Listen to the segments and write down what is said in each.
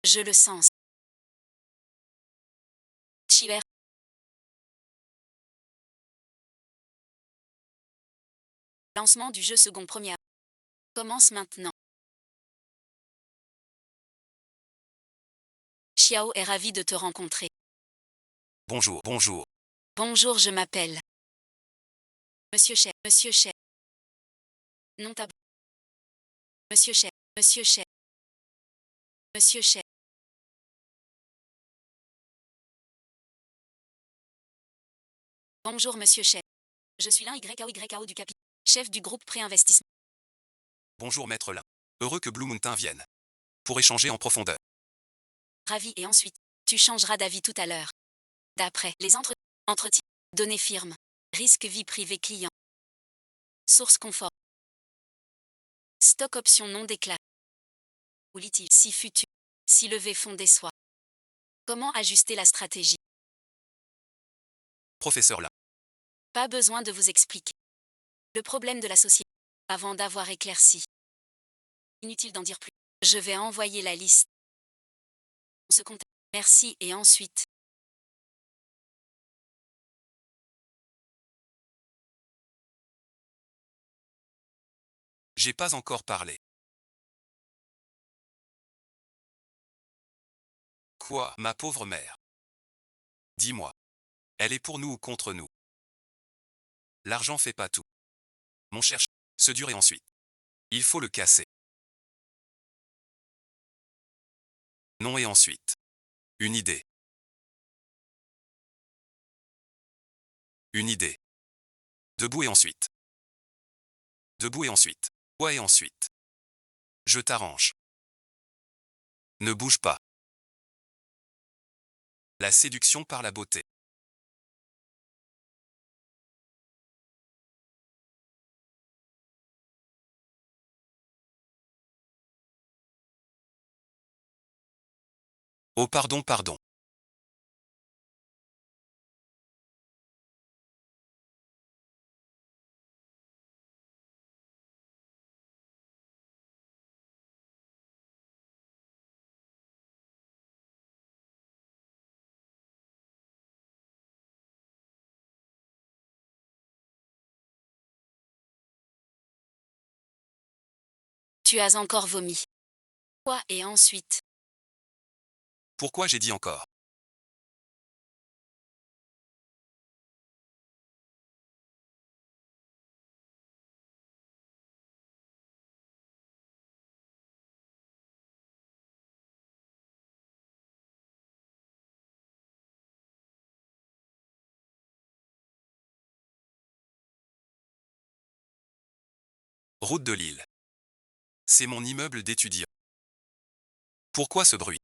Je le sens. Chier. Lancement du jeu second première. Commence maintenant. Xiao est ravi de te rencontrer. Bonjour, bonjour. Bonjour, je m'appelle. Monsieur Che, Monsieur Che. Non tab. Monsieur Che, Monsieur Che. Monsieur Che. Bonjour, Monsieur Che. Je suis l'un YAO du capital. Chef du groupe Préinvestissement. Bonjour Maître Lin. Heureux que Blue Mountain vienne. Pour échanger en profondeur. Ravi et ensuite, tu changeras d'avis tout à l'heure. D'après les entretiens, données firmes, risque vie privée client, source confort, stock option non déclaré, ou litige si futur, si levé fond déçoit. Comment ajuster la stratégie? Professeur Lin. Pas besoin de vous expliquer. Le problème de la société, avant d'avoir éclairci. Inutile d'en dire plus. Je vais envoyer la liste. On se contacte. Merci et ensuite. J'ai pas encore parlé. Quoi, ma pauvre mère? Dis-moi. Elle est pour nous ou contre nous? L'argent fait pas tout. Mon cher, se durer ensuite. Il faut le casser. Non et ensuite. Une idée. Une idée. Debout et ensuite. Debout et ensuite. Quoi et ensuite? Je t'arrange. Ne bouge pas. La séduction par la beauté. Oh pardon, pardon. Tu as encore vomi. Quoi et ensuite? Pourquoi j'ai dit encore? Route de Lille. C'est mon immeuble d'étudiant. Pourquoi ce bruit?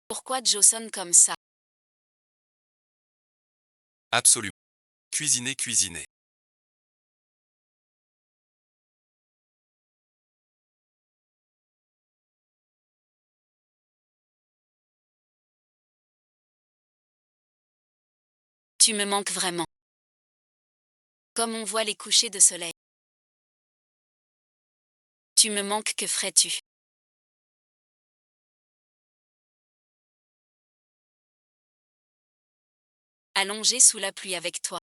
Pourquoi Joe sonne comme ça? Absolument. Cuisiner, cuisiner. Tu me manques vraiment. Comme on voit les couchers de soleil. Tu me manques, que ferais-tu? Allongé sous la pluie avec toi.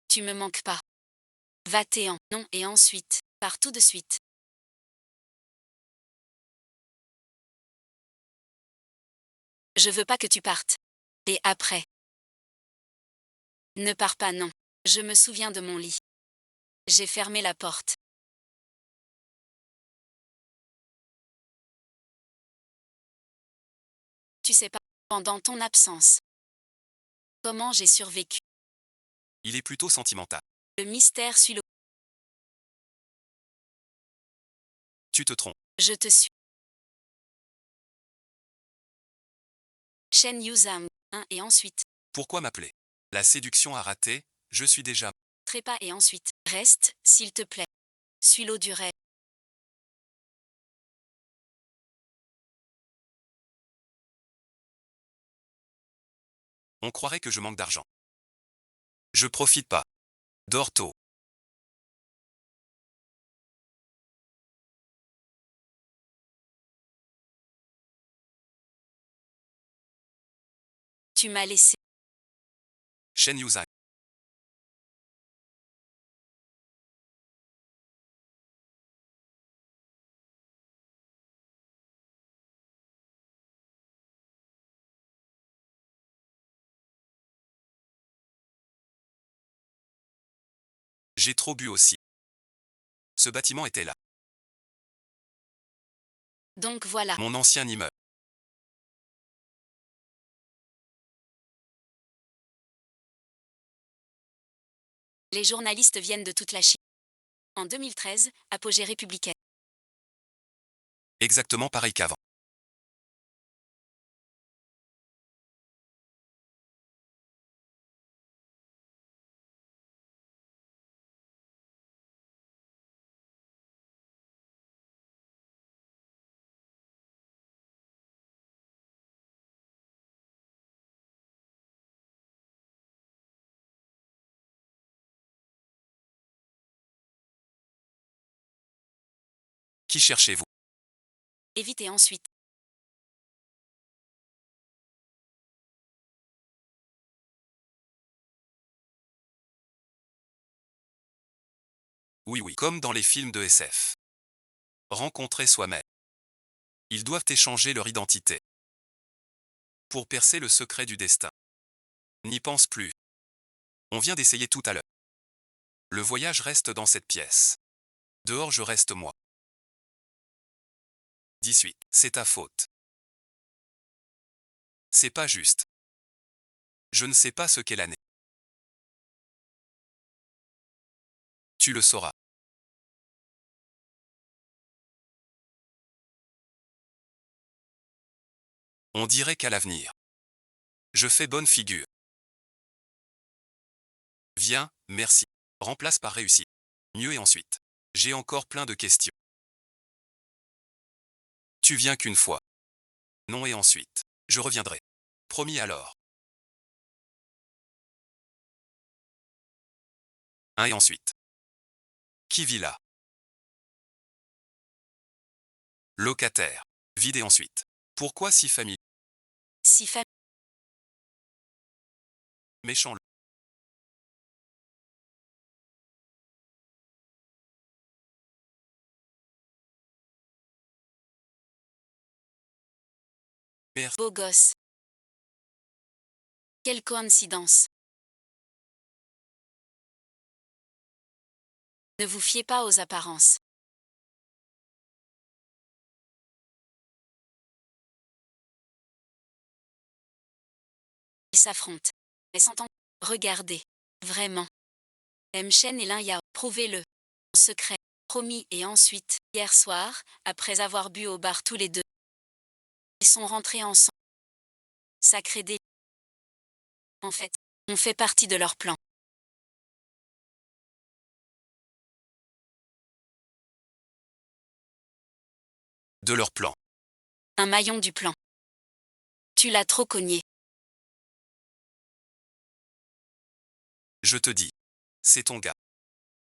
Tu me manques pas. Va-t'en, non et ensuite, pars tout de suite. Je veux pas que tu partes. Et après? Ne pars pas, non. Je me souviens de mon lit. J'ai fermé la porte. Tu sais pas, pendant ton absence. Comment j'ai survécu? Il est plutôt sentimental. Le mystère suit le... Tu te trompes. Je te suis. Shen Yuzam. 1 et ensuite. Pourquoi m'appeler? La séduction a raté, je suis déjà Trépas et ensuite, reste, s'il te plaît. Suis l'eau du rêve. On croirait que je manque d'argent. Je profite pas. Dors tôt. Tu m'as laissé. Shen Yuzai. J'ai trop bu aussi. Ce bâtiment était là. Donc voilà. Mon ancien immeuble. Les journalistes viennent de toute la Chine. En 2013, apogée républicaine. Exactement pareil qu'avant. Qui cherchez-vous? Évitez ensuite. Oui, comme dans les films de SF. Rencontrer soi-même. Ils doivent échanger leur identité. Pour percer le secret du destin. N'y pense plus. On vient d'essayer tout à l'heure. Le voyage reste dans cette pièce. Dehors je reste moi. 18. C'est ta faute. C'est pas juste. Je ne sais pas ce qu'est l'année. Tu le sauras. On dirait qu'à l'avenir. Je fais bonne figure. Viens, merci. Remplace par réussi. Mieux et ensuite. J'ai encore plein de questions. Tu viens qu'une fois. Non et ensuite. Je reviendrai. Promis alors. Un et ensuite. Qui vit là? Locataire. Vide et ensuite. Pourquoi si famille? Si famille. Méchant. Merci. Beau gosse. Quelle coïncidence. Ne vous fiez pas aux apparences. Ils s'affrontent. Mais s'entendent. Regardez. Vraiment. Mchen et Lin Yao. Prouvez-le. En secret. Promis et ensuite, hier soir, après avoir bu au bar tous les deux, ils sont rentrés ensemble. Sacré délit. En fait, on fait partie de leur plan. De leur plan. Un maillon du plan. Tu l'as trop cogné. Je te dis. C'est ton gars.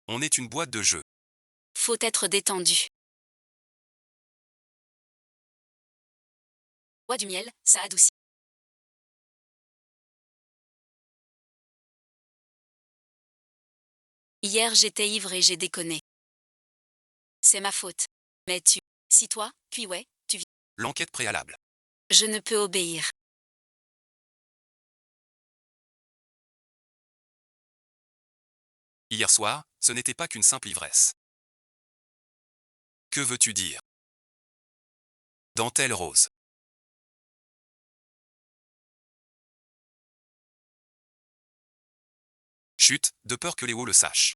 On est une boîte de jeux. Faut être détendu. Bois du miel, ça adoucit. Hier j'étais ivre et j'ai déconné. C'est ma faute. Mais tu. Si toi, puis ouais, tu vis. L'enquête préalable. Je ne peux obéir. Hier soir, ce n'était pas qu'une simple ivresse. Que veux-tu dire? Dentelle rose. Chut, de peur que Léo le sache.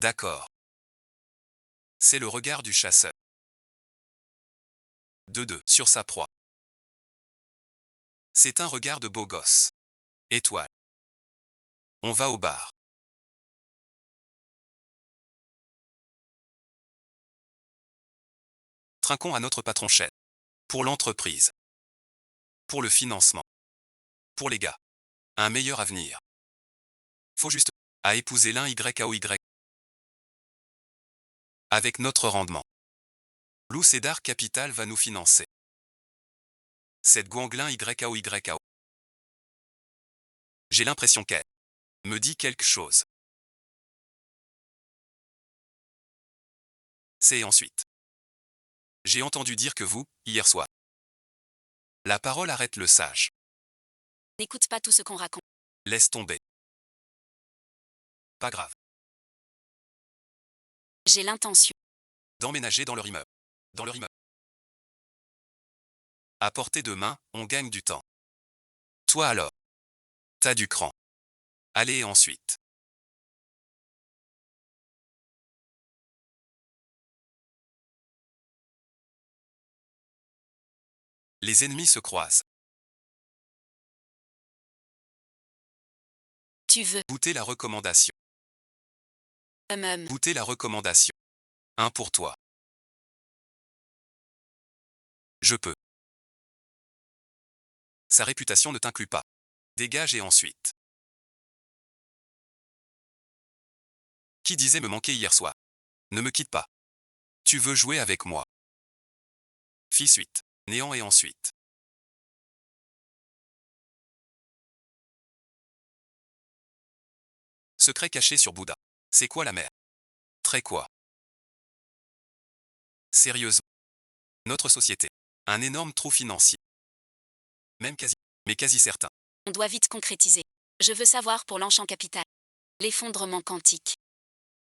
D'accord. C'est le regard du chasseur. De deux, sur sa proie. C'est un regard de beau gosse. Étoile. On va au bar. Trinquons à notre patron chef. Pour l'entreprise. Pour le financement. Pour les gars. Un meilleur avenir. Faut juste à épouser l'un YAOY. Avec notre rendement. Lou Cédar Capital va nous financer. Cette Guanglin YAOYAO. J'ai l'impression qu'elle me dit quelque chose. C'est ensuite. J'ai entendu dire que vous, hier soir. La parole arrête le sage. N'écoute pas tout ce qu'on raconte. Laisse tomber. Pas grave. J'ai l'intention. D'emménager dans leur immeuble. Dans leur immeuble. À portée de main, on gagne du temps. Toi alors. T'as du cran. Allez ensuite. Les ennemis se croisent. Tu veux. Goûter la recommandation. Goûter la recommandation. Un pour toi. Je peux. Sa réputation ne t'inclut pas. Dégage et ensuite. Qui disait me manquer hier soir? Ne me quitte pas. Tu veux jouer avec moi? Fis suite. Néant et ensuite. Secret caché sur Bouddha. C'est quoi la mer? Très quoi? Sérieusement. Notre société. Un énorme trou financier. Même quasi. Mais quasi certain. On doit vite concrétiser. Je veux savoir pour l'enchant capital. L'effondrement quantique.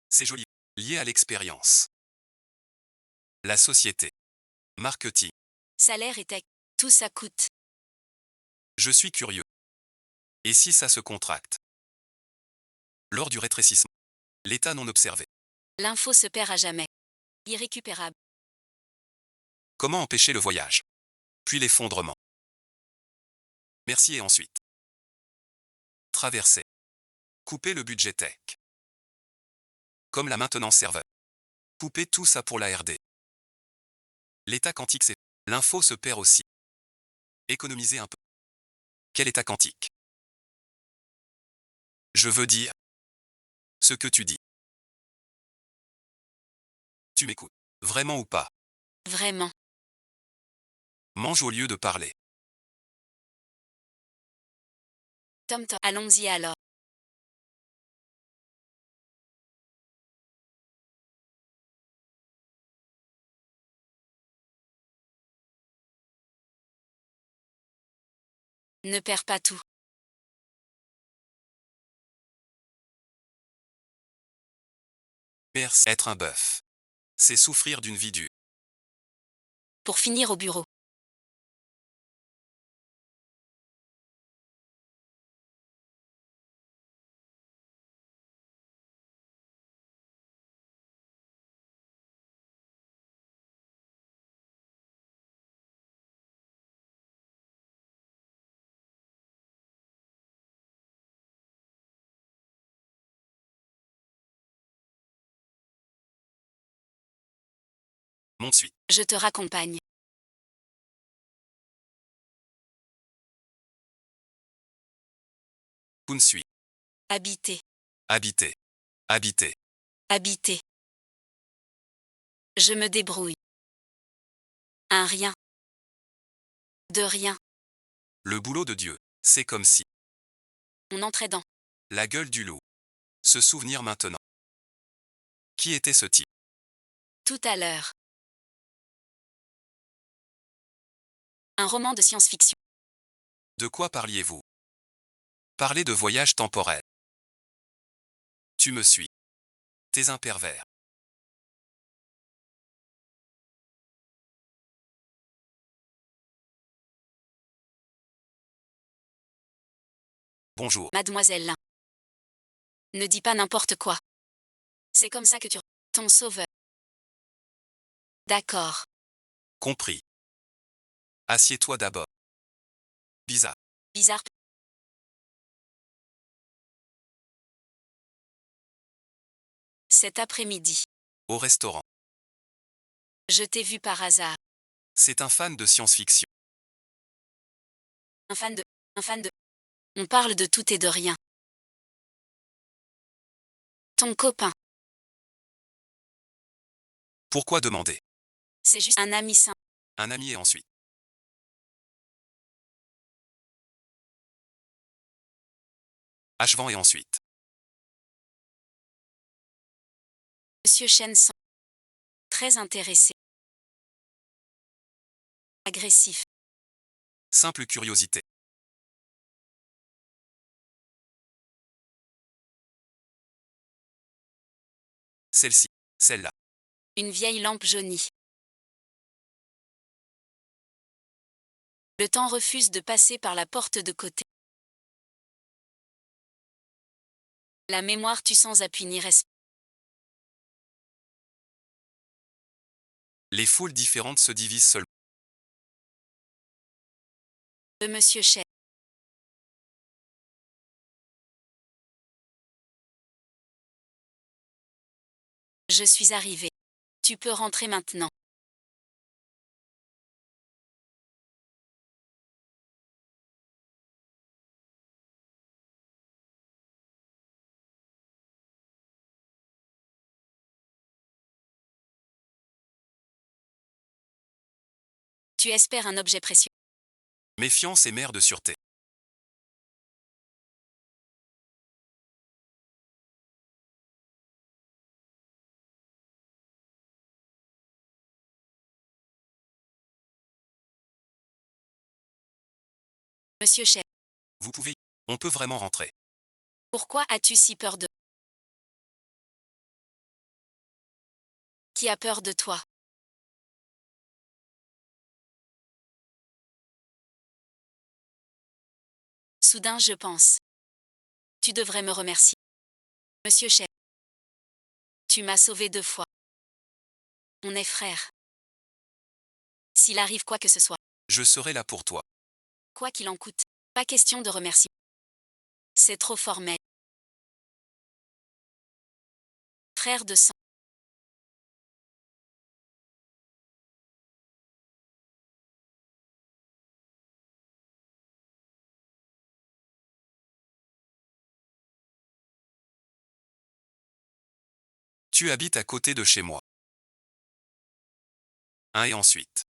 C'est joli. Lié à l'expérience. La société. Marketing. Salaire et tech. Tout ça coûte. Je suis curieux. Et si ça se contracte? Lors du rétrécissement. L'état non observé. L'info se perd à jamais. Irrécupérable. Comment empêcher le voyage? Puis l'effondrement. Merci et ensuite. Traverser. Couper le budget tech. Comme la maintenance serveur. Couper tout ça pour la RD. L'état quantique c'est. L'info se perd aussi. Économiser un peu. Quel état quantique? Je veux dire. Ce que tu dis. Tu m'écoutes. Vraiment ou pas? Vraiment. Mange au lieu de parler. Tom Tom. Allons-y alors. Ne perds pas tout. Merci. Être un bœuf. C'est souffrir d'une vie dure. Pour finir au bureau. Monte suite. Je te raccompagne. Kun suit. Habiter. Habiter. Habiter. Habiter. Je me débrouille. Un rien. De rien. Le boulot de Dieu. C'est comme si. On entrait dans. La gueule du loup. Se souvenir maintenant. Qui était ce type? Tout à l'heure. Un roman de science-fiction. De quoi parliez-vous? Parler de voyage temporel. Tu me suis. T'es un pervers. Bonjour. Mademoiselle Lin. Ne dis pas n'importe quoi. C'est comme ça que tu... Ton sauveur. D'accord. Compris. Assieds-toi d'abord. Bizarre. Bizarre. Cet après-midi. Au restaurant. Je t'ai vu par hasard. C'est un fan de science-fiction. Un fan de. Un fan de. On parle de tout et de rien. Ton copain. Pourquoi demander? C'est juste un ami simple. Un ami et ensuite. Achevant et ensuite. Monsieur Chen semble très intéressé. Agressif. Simple curiosité. Celle-ci. Celle-là. Une vieille lampe jaunie. Le temps refuse de passer par la porte de côté. La mémoire tue sans appui ni respect. Les foules différentes se divisent seulement. De Monsieur Chen. Je suis arrivé. Tu peux rentrer maintenant. Tu espères un objet précieux. Méfiance et mère de sûreté. Monsieur Chen. Vous pouvez. On peut vraiment rentrer. Pourquoi as-tu si peur de... Qui a peur de toi? Soudain je pense. Tu devrais me remercier. Monsieur Chen. Tu m'as sauvé 2 fois. On est frères. S'il arrive quoi que ce soit, Je serai là pour toi. quoi qu'il en coûte, pas question de remercier. C'est trop formel. Frère de sang. Tu habites à côté de chez moi. Un et ensuite.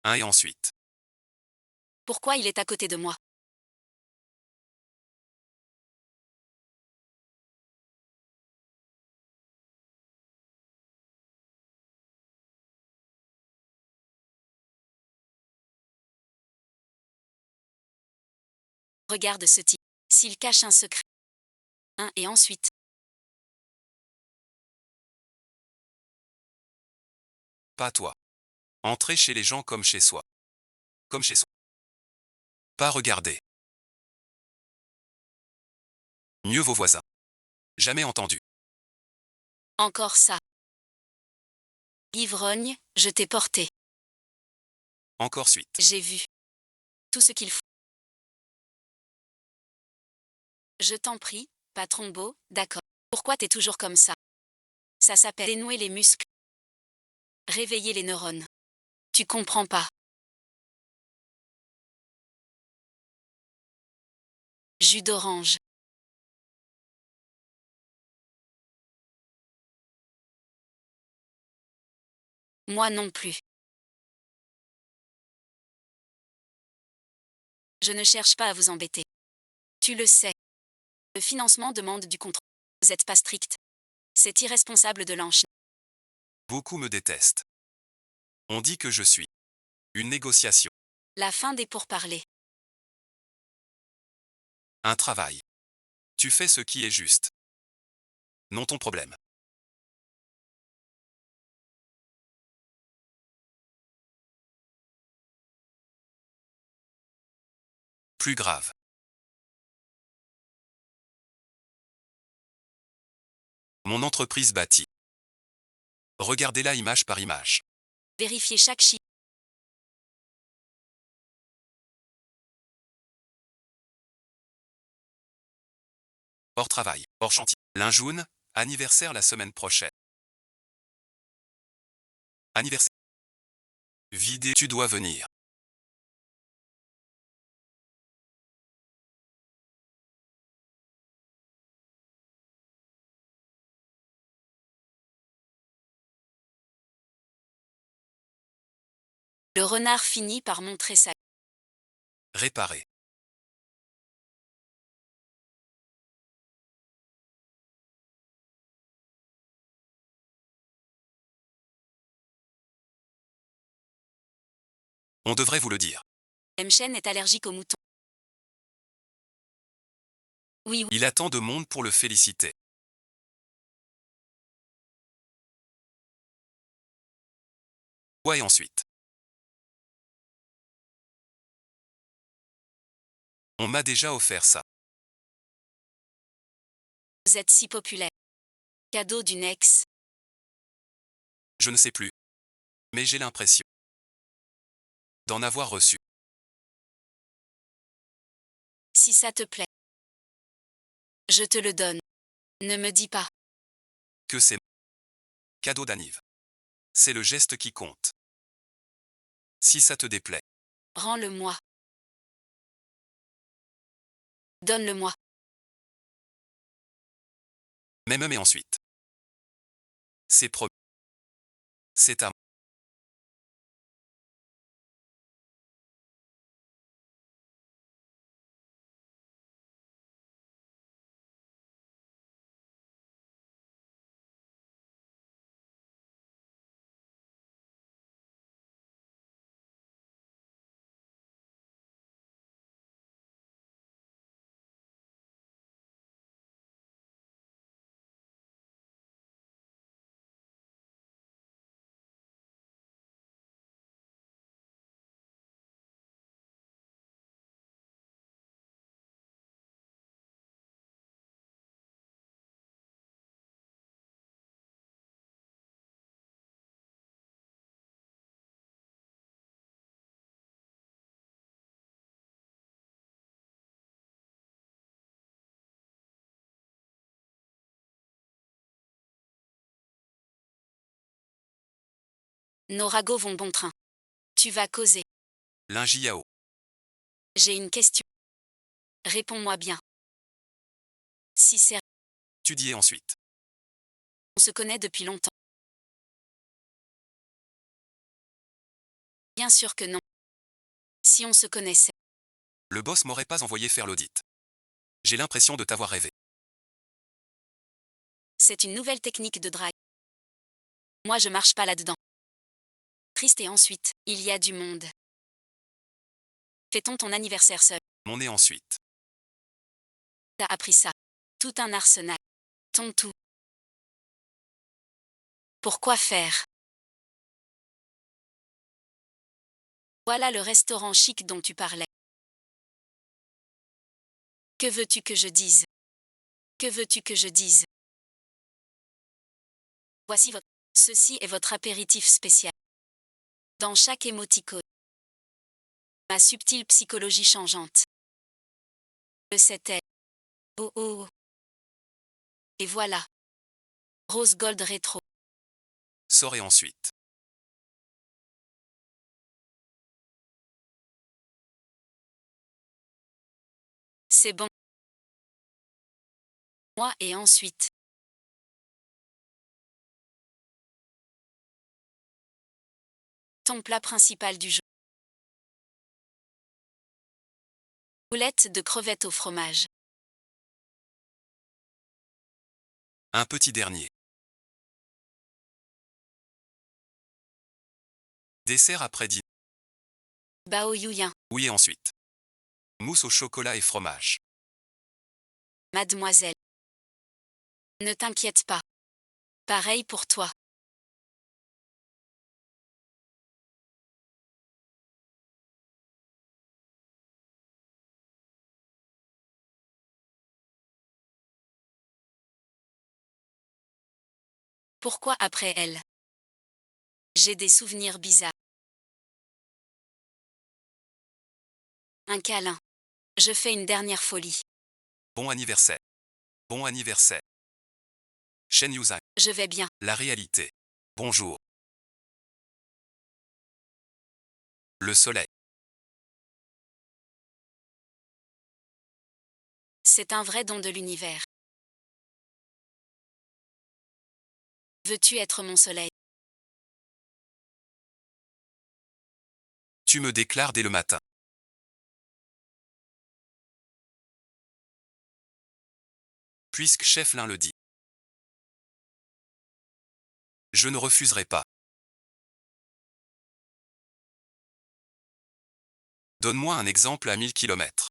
Un et ensuite. Pourquoi il est à côté de moi? Regarde ce type. S'il cache un secret. Un et ensuite. Pas toi. Entrer chez les gens comme chez soi. Comme chez soi. Pas regarder. Mieux vos voisins. Jamais entendu. Encore ça. Ivrogne, je t'ai porté. Encore suite. J'ai vu. Tout ce qu'il faut. Je t'en prie, patron beau, d'accord. Pourquoi t'es toujours comme ça? Ça s'appelle dénouer les muscles. Réveiller les neurones. Tu comprends pas. Jus d'orange. Moi non plus. Je ne cherche pas à vous embêter. Tu le sais. Le financement demande du contrôle. Vous n'êtes pas strict. C'est irresponsable de lâcher. Beaucoup me détestent. On dit que je suis. Une négociation. La fin des pourparlers. Un travail. Tu fais ce qui est juste. Non ton problème. Plus grave. Mon entreprise bâtit. Regardez-la image par image. Vérifier chaque chiffre. Hors travail, hors chantier. Linjoun, anniversaire la semaine prochaine. Anniversaire. Vidéo, tu dois venir. Le renard finit par montrer sa... Réparer. On devrait vous le dire. Mchen est allergique aux moutons. Oui, oui. Il a tant de monde pour le féliciter. Ouais, et ensuite. On m'a déjà offert ça. Vous êtes si populaire. Cadeau d'une ex. Je ne sais plus. Mais j'ai l'impression d'en avoir reçu. Si ça te plaît. Je te le donne. Ne me dis pas. Que c'est cadeau d'anniv. C'est le geste qui compte. Si ça te déplaît, Rends-le-moi. Donne-le-moi. même et ensuite. C'est promis. C'est à moi. Nos ragots vont bon train. Tu vas causer. Linjiao. J'ai une question. Réponds-moi bien. Si c'est... Tu dis et ensuite. On se connaît depuis longtemps. Bien sûr que non. Si on se connaissait. Le boss m'aurait pas envoyé faire l'audit. J'ai l'impression de t'avoir rêvé. C'est une nouvelle technique de drague. Moi je marche pas là-dedans. Triste et ensuite, il y a du monde. Fêtons ton anniversaire seul. Mon et ensuite. T'as appris ça. Tout un arsenal. Ton tout. Pourquoi faire? Voilà le restaurant chic dont tu parlais. Que veux-tu que je dise? Que veux-tu que je dise? Voici votre... Ceci est votre apéritif spécial. Dans chaque émoticône. Ma subtile psychologie changeante. Le c'était. Oh oh. Et voilà. Rose gold rétro. Sors et ensuite. C'est bon. Moi et ensuite. Ton plat principal du jour. Boulettes de crevettes au fromage. Un petit dernier. Dessert après dîner. Bao Yuyin. Oui et ensuite. Mousse au chocolat et fromage. Mademoiselle. Ne t'inquiète pas. Pareil pour toi. Pourquoi après elle? J'ai des souvenirs bizarres. Un câlin. Je fais une dernière folie. Bon anniversaire. Bon anniversaire. Shen Yuzhang. Je vais bien. La réalité. Bonjour. Le soleil. C'est un vrai don de l'univers. Veux-tu être mon soleil? Tu me déclares dès le matin. Puisque chef Lin le dit. Je ne refuserai pas. Donne-moi un exemple à 1000 km.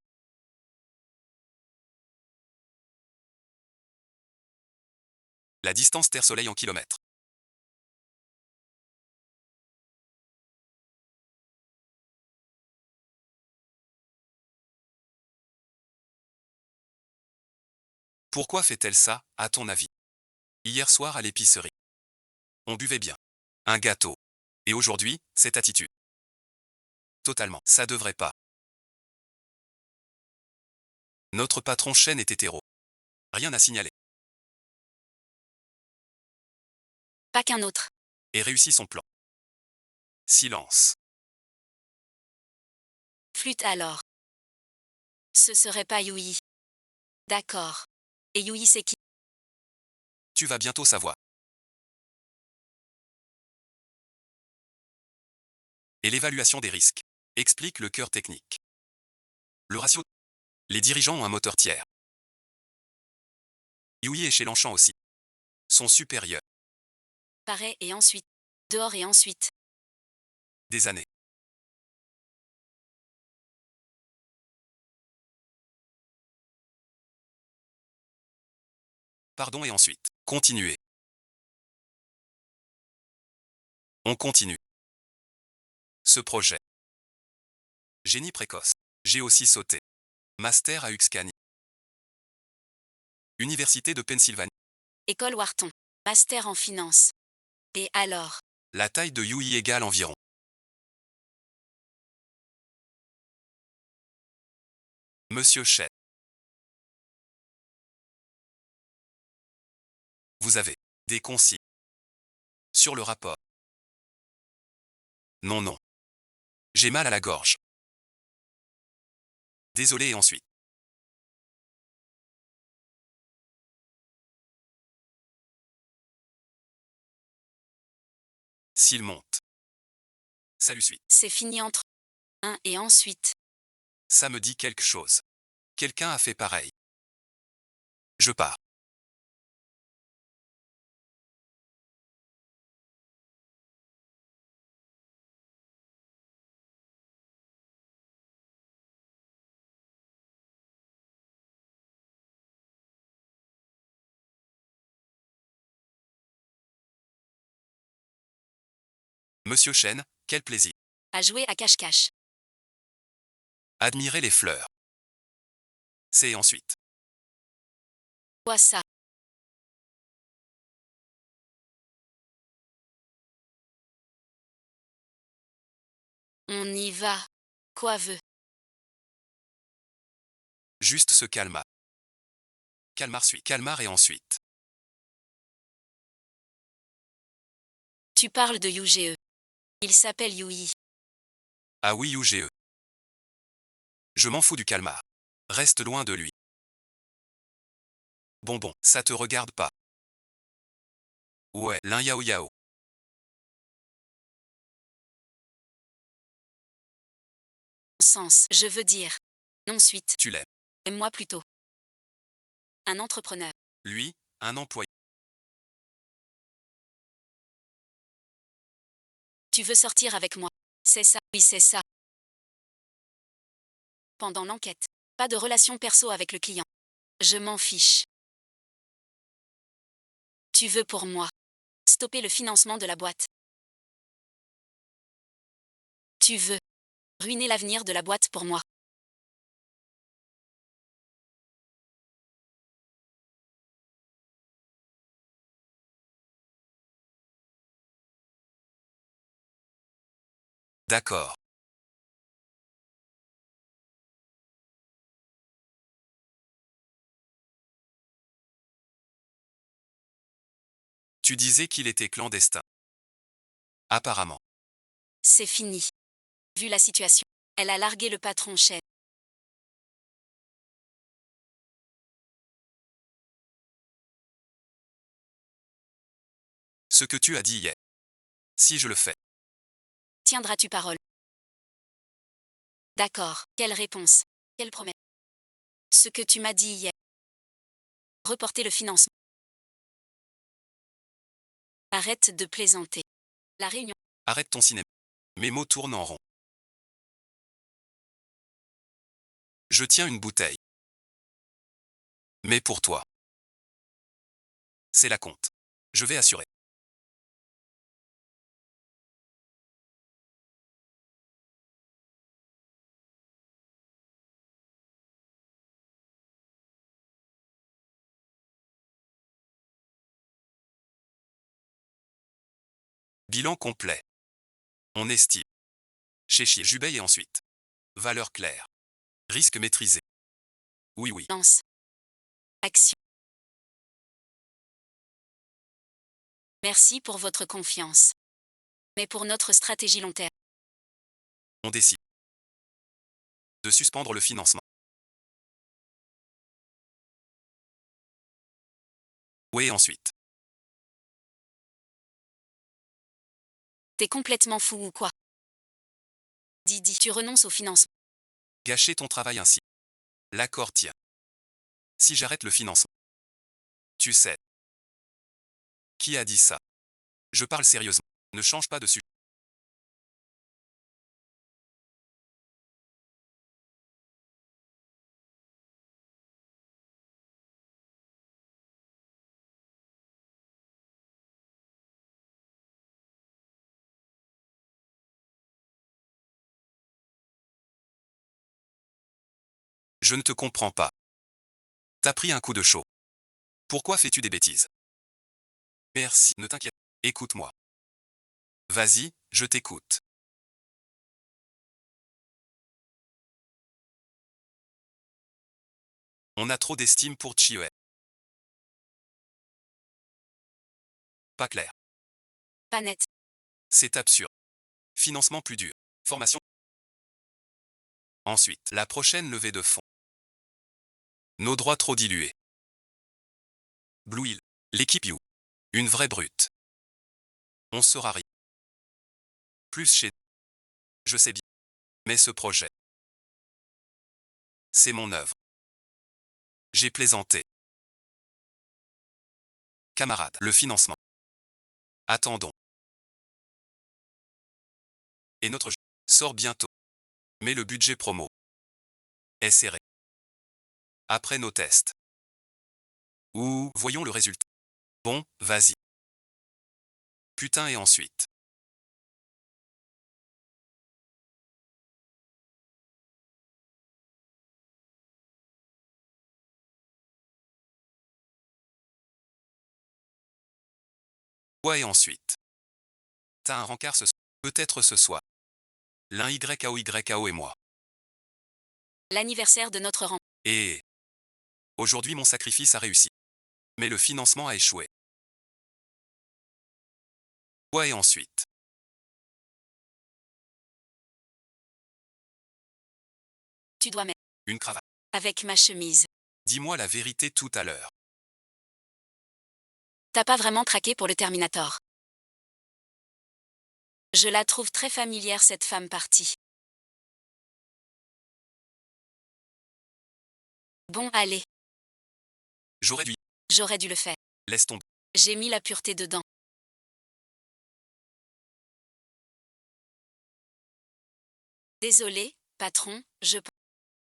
La distance Terre-Soleil en kilomètres. Pourquoi fait-elle ça, à ton avis? Hier soir à l'épicerie. On buvait bien. Un gâteau. Et aujourd'hui, cette attitude. Totalement. Ça devrait pas. Notre patron Shen est hétéro. Rien à signaler. Pas qu'un autre. Et réussit son plan. Silence. Flûte alors. Ce serait pas Yui. D'accord. Et Yui c'est qui? Tu vas bientôt savoir. Et l'évaluation des risques. Explique le cœur technique. Le ratio. Les dirigeants ont un moteur tiers. Yui et chez Longchamp aussi. Sont supérieurs. Pareil et ensuite. Dehors et ensuite. Des années. Pardon et ensuite. Continuez. On continue. Ce projet. Génie précoce. J'ai aussi sauté. Master à Uxcani. Université de Pennsylvanie. École Wharton. Master en finance. Et alors? La taille de Yui égale environ. Monsieur Shen. Vous avez des consignes sur le rapport. Non, non. J'ai mal à la gorge. Désolé et ensuite. S'il monte. Ça lui suit. C'est fini entre un et ensuite. Ça me dit quelque chose. Quelqu'un a fait pareil. Je pars. Monsieur Shen, quel plaisir. À jouer à cache-cache. Admirez les fleurs. C'est ensuite. Quoi ça? On y va. Quoi veut? Juste ce calma. Calmar suit. Calmar et ensuite. Tu parles de Yuge. Il s'appelle Yui. Ah oui ou GE. Je m'en fous du calmar. Reste loin de lui. Bon, ça te regarde pas. Ouais, l'un yao yao. Sens, je veux dire. Non suite. Tu l'aimes. Aime-moi plutôt. Un entrepreneur. Lui, un employé. Tu veux sortir avec moi? C'est ça. Oui, c'est ça. Pendant l'enquête. Pas de relation perso avec le client. Je m'en fiche. Tu veux pour moi. Stopper le financement de la boîte. Tu veux. Ruiner l'avenir de la boîte pour moi. D'accord. Tu disais qu'il était clandestin. Apparemment. C'est fini. Vu la situation, elle a largué le patron chef. Ce que tu as dit hier. Si je le fais. Tiendras-tu parole? D'accord. Quelle réponse? Quelle promesse? Ce que tu m'as dit hier. Reporter le financement. Arrête de plaisanter. La réunion. Arrête ton cinéma. Mes mots tournent en rond. Je tiens une bouteille. Mais pour toi. C'est la compte. Je vais assurer. Bilan complet. On estime. Chéchi Jubei et ensuite. Valeur claire. Risque maîtrisé. Oui. Lance. Action. Merci pour votre confiance. Mais pour notre stratégie long terme, On décide. De suspendre le financement. Oui et ensuite. t'es complètement fou ou quoi? Didi, tu renonces au financement. Gâcher ton travail ainsi. L'accord tient. Si j'arrête le financement. Tu sais. Qui a dit ça? Je parle sérieusement. Ne change pas de sujet. Je ne te comprends pas. T'as pris un coup de chaud. Pourquoi fais-tu des bêtises? Merci, ne t'inquiète. Écoute-moi. Vas-y, je t'écoute. On a trop d'estime pour Chioe. Pas clair. Pas net. C'est absurde. Financement plus dur. Formation. Ensuite, la prochaine levée de fonds. Nos droits trop dilués. Blue Hill. L'équipe You. Une vraie brute. On sera rien. Plus chez. Je sais bien. Mais ce projet. C'est mon œuvre. J'ai plaisanté. Camarade, le financement. Attendons. Et notre jeu sort bientôt. Mais le budget promo est serré. Après nos tests. Ouh, voyons le résultat. Bon, vas-y. Putain et ensuite. Ouais et ensuite. T'as un rencard ce soir. Peut-être ce soir. L'un YAO et moi. L'anniversaire de notre rang. Et aujourd'hui mon sacrifice a réussi. Mais le financement a échoué. Ouais et ensuite. Tu dois mettre. Une cravate. Avec ma chemise. Dis-moi la vérité tout à l'heure. T'as pas vraiment craqué pour le Terminator. Je la trouve très familière cette femme partie. Bon, allez, J'aurais dû. j'aurais dû le faire. Laisse tomber. J'ai mis la pureté dedans. Désolé, patron,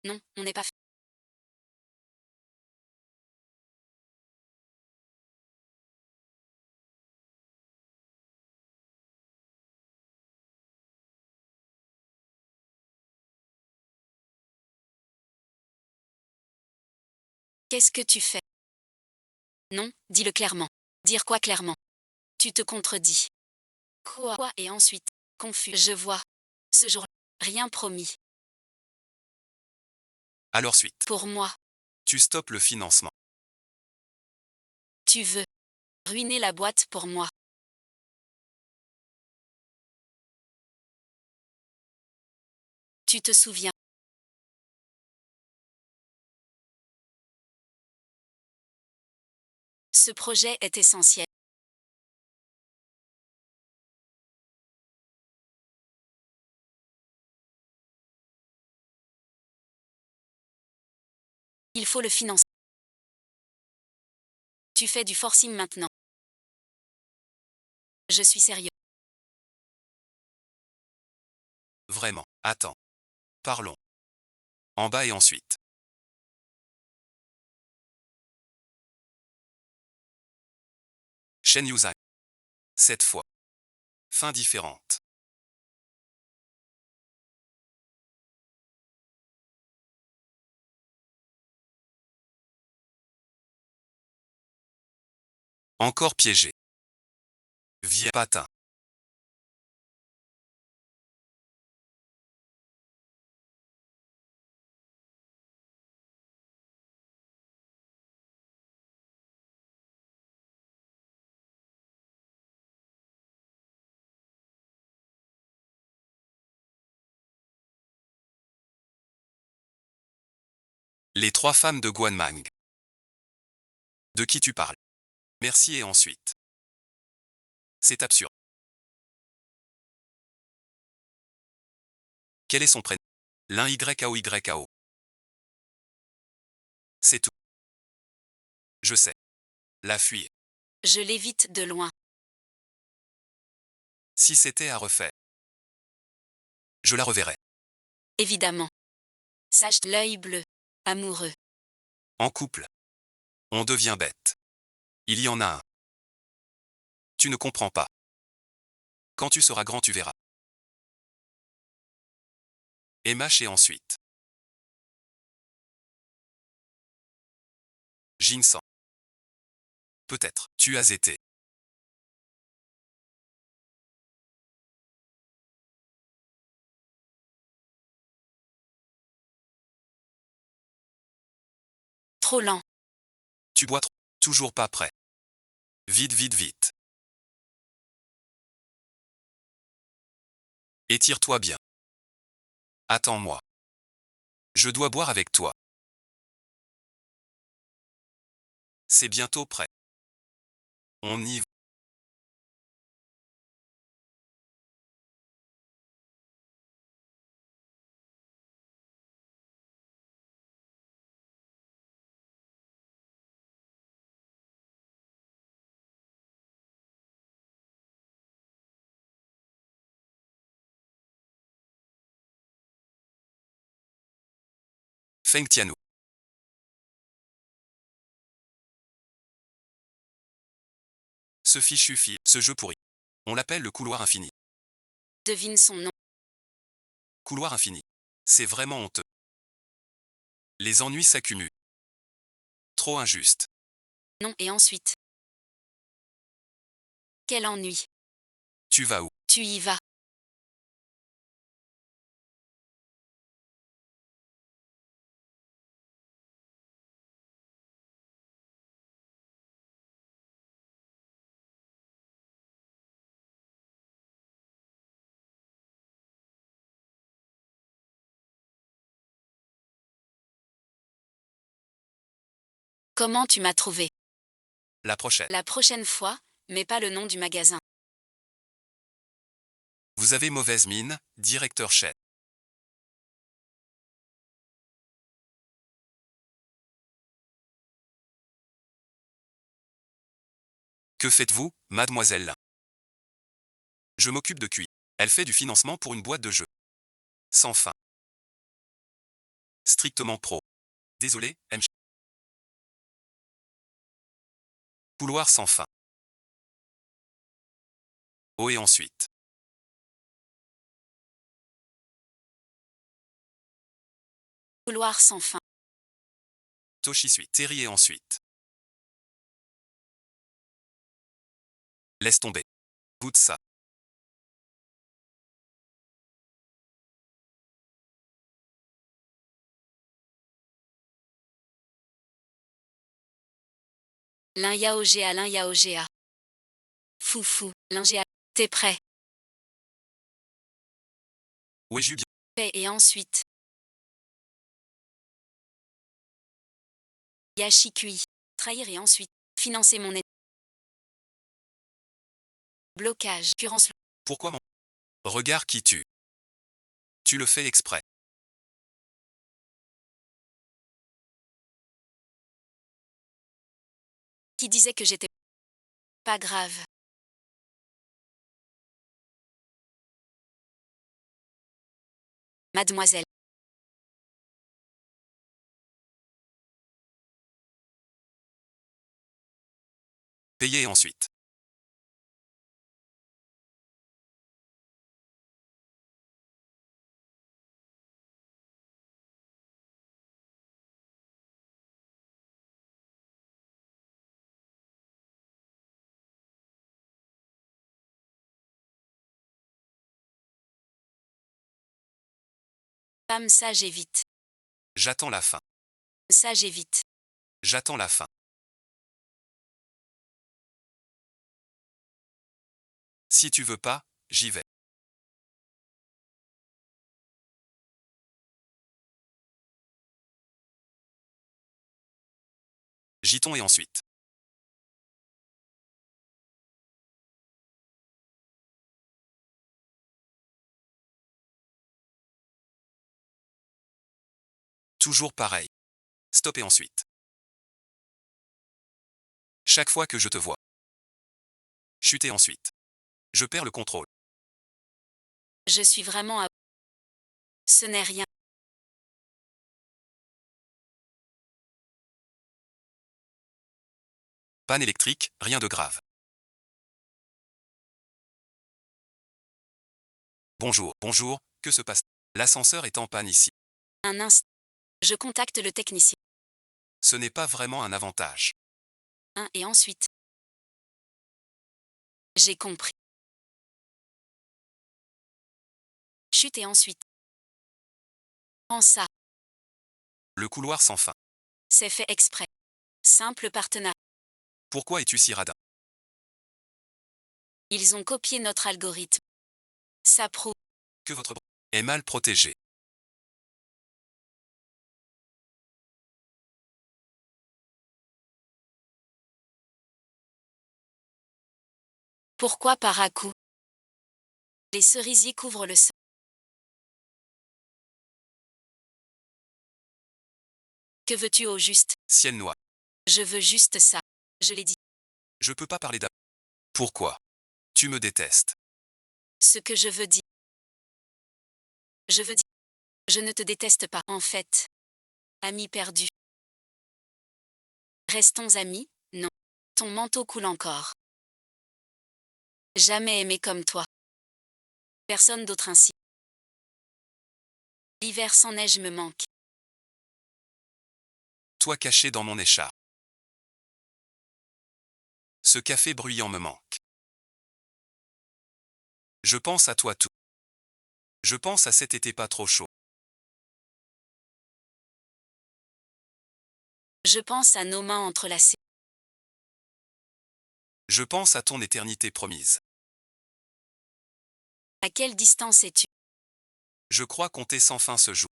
Non, on n'est pas. Qu'est-ce que tu fais? Non, dis-le clairement. Dire quoi clairement? Tu te contredis. Quoi et ensuite, confus. Je vois. Ce jour, rien promis. Alors suite. Pour moi, Tu stoppes le financement. tu veux. Ruiner la boîte pour moi. Tu te souviens. Ce projet est essentiel. Il faut le financer. Tu fais du forcing maintenant. Je suis sérieux. Vraiment. Attends. Parlons. En bas et ensuite. Shen Yuzhang. Cette fois. Fin différente. Encore piégé. Vieux patin. Les trois femmes de Guanmang. De qui tu parles? Merci et ensuite. C'est absurde. Quel est son prénom? L'un YAO. C'est tout. Je sais. La fuir. Je l'évite de loin. Si c'était à refaire. Je la reverrais. Évidemment. Sache l'œil bleu. Amoureux. En couple. On devient bête. Il y en a un. Tu ne comprends pas. Quand tu seras grand, tu verras. Et mâche et ensuite. Jinsan. Peut-être. Tu as été. Trop lent. Tu bois trop. Toujours pas prêt. Vite, vite, vite. Étire-toi bien. Attends-moi. Je dois boire avec toi. C'est bientôt prêt. On y va. Feng Tianou. Ce fichu ce jeu pourri. On l'appelle le couloir infini. Devine son nom. Couloir infini. C'est vraiment honteux. Les ennuis s'accumulent. Trop injuste. Non et ensuite. Quel ennui. Tu vas où? Tu y vas. Comment tu m'as trouvé? La prochaine. La prochaine fois, mais pas le nom du magasin. Vous avez mauvaise mine, directeur Shen. Que faites-vous, mademoiselle? Je m'occupe de QI. Elle fait du financement pour une boîte de jeux. Sans fin. Strictement pro. Désolé, M. Couloir sans fin. Oh et ensuite. Couloir sans fin. Toshisui. Terry et ensuite. Laisse tomber. Goûte ça. L'un yaogea, l'un yaogea. Foufou, l'ingéa. T'es prêt? Ouais, j'ai bien. Paix et ensuite. Yashikui. Trahir et ensuite. Financer mon aide. Blocage. Currence. Pourquoi mon regard qui tue? Tu le fais exprès. Qui disait que j'étais pas grave. Mademoiselle. Payer ensuite. Femme sage et vite. J'attends la fin. Sage et vite. J'attends la fin. Si tu veux pas, j'y vais. Giton et ensuite. Toujours pareil. Stop et ensuite. Chaque fois que je te vois. Chute et ensuite. Je perds le contrôle. Je suis vraiment à. Ce n'est rien. Panne électrique, rien de grave. Bonjour, bonjour, que se passe? L'ascenseur est en panne ici. Un instant. Je contacte le technicien. Ce n'est pas vraiment un avantage. Et ensuite. J'ai compris. Chute et ensuite. Prends ça. Le couloir sans fin. C'est fait exprès. Simple partenariat. Pourquoi es-tu si radin? Ils ont copié notre algorithme. Ça prouve. Que votre est mal protégé. Pourquoi par à-coup? Les cerisiers couvrent le sol. Que veux-tu au juste? Ciel noir. Je veux juste ça. Je l'ai dit. Je peux pas parler d'un. Pourquoi? Tu me détestes. Ce que je veux dire. Je veux dire. Je ne te déteste pas. En fait. Ami perdu. Restons amis? Non. Ton manteau coule encore. Jamais aimé comme toi. Personne d'autre ainsi. L'hiver sans neige me manque. Toi caché dans mon écharpe. Ce café bruyant me manque. Je pense à toi tout. Je pense à cet été pas trop chaud. Je pense à nos mains entrelacées. Je pense à ton éternité promise. À quelle distance es-tu? Je crois compter sans fin ce jour.